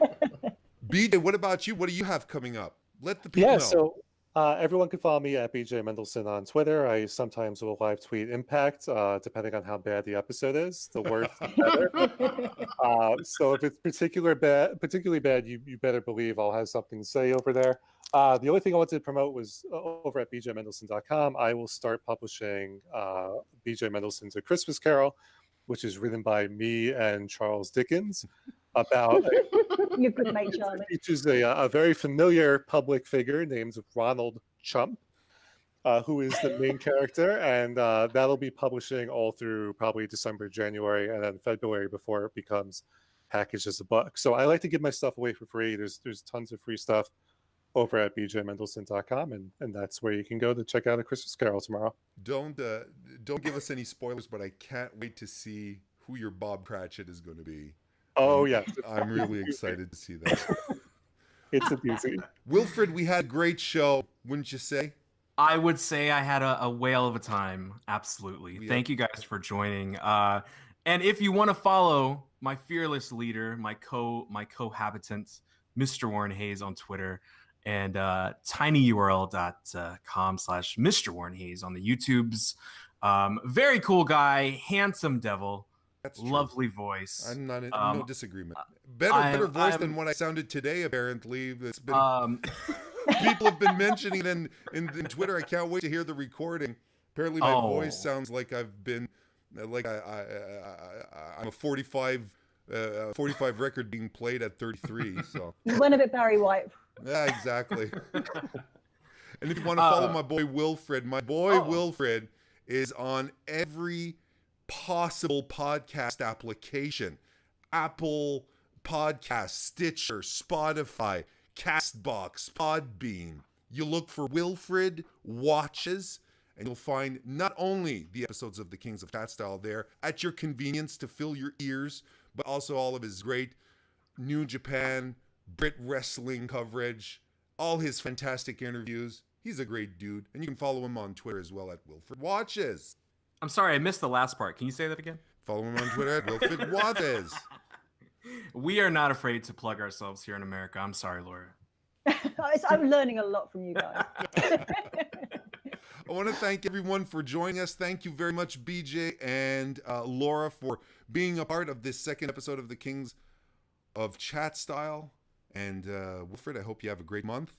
S1: BJ, what about you? What do you have coming up? Let the people know.
S3: So everyone can follow me at BJ Mendelson on Twitter. I sometimes will live tweet Impact, depending on how bad the episode is. The worse, the better. So if it's particularly bad, you better believe I'll have something to say over there. The only thing I wanted to promote was over at bjmendelson.com. I will start publishing BJ Mendelson's A Christmas Carol, which is written by me and Charles Dickens. About
S4: You're good, mate, Charlie.
S3: It features a very familiar public figure named Ronald Chump, who is the main character, and that'll be publishing all through probably December, January, and then February before it becomes packaged as a book. So I like to give my stuff away for free. There's tons of free stuff over at bjmendelson.com, and that's where you can go to check out A Christmas Carol tomorrow.
S1: Don't give us any spoilers, but I can't wait to see who your Bob Cratchit is going to be.
S3: Oh, yeah.
S1: I'm really excited to see that.
S3: It's a doozy.
S1: Wilfred, we had a great show, wouldn't you say?
S2: I would say I had a whale of a time. Absolutely.
S1: Yeah.
S2: Thank you guys for joining. And if you want to follow my fearless leader, my cohabitant, Mr. Warren Hayes on Twitter, and tinyurl.com/Mr. Warren Hayes on the YouTubes. Very cool guy, handsome devil.
S1: That's true.
S2: Lovely voice.
S1: I'm not in no disagreement. Better voice than what I sounded today, apparently. It's been people have been mentioning it in Twitter. I can't wait to hear the recording. Apparently my voice sounds like I've been like I'm a 45 record being played at 33. So
S4: You went a bit Barry White.
S1: yeah, exactly. And if you want to follow my boy Wilfred, Wilfred is on every possible podcast application: Apple Podcasts, Stitcher, Spotify, Castbox, Podbean. You look for Wilfred Watches, and you'll find not only the episodes of the Kings of Chat Style there at your convenience to fill your ears, but also all of his great New Japan, Brit wrestling coverage, all his fantastic interviews. He's a great dude, and you can follow him on Twitter as well at Wilfred Watches.
S2: I'm sorry, I missed the last part. Can you say that again?
S1: Follow him on Twitter at Wilfred Watches.
S2: We are not afraid to plug ourselves here in America. I'm sorry, Laura.
S4: I'm learning a lot from you guys.
S1: I want to thank everyone for joining us. Thank you very much, BJ and Laura, for being a part of this second episode of the Kings of Chat Style. And Wilfred, I hope you have a great month.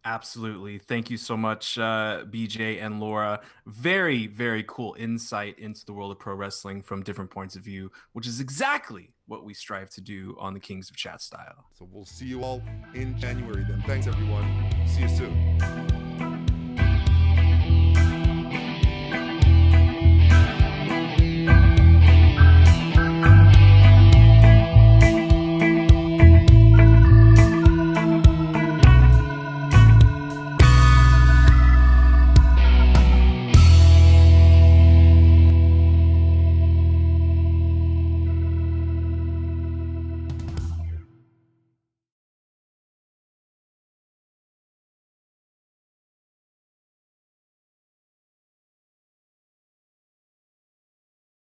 S2: Absolutely. Thank you so much, BJ and Laura. Very, very cool insight into the world of pro wrestling from different points of view, which is exactly what we strive to do on the Kings of Chat Style.
S1: So we'll see you all in January then. Thanks, everyone. See you soon.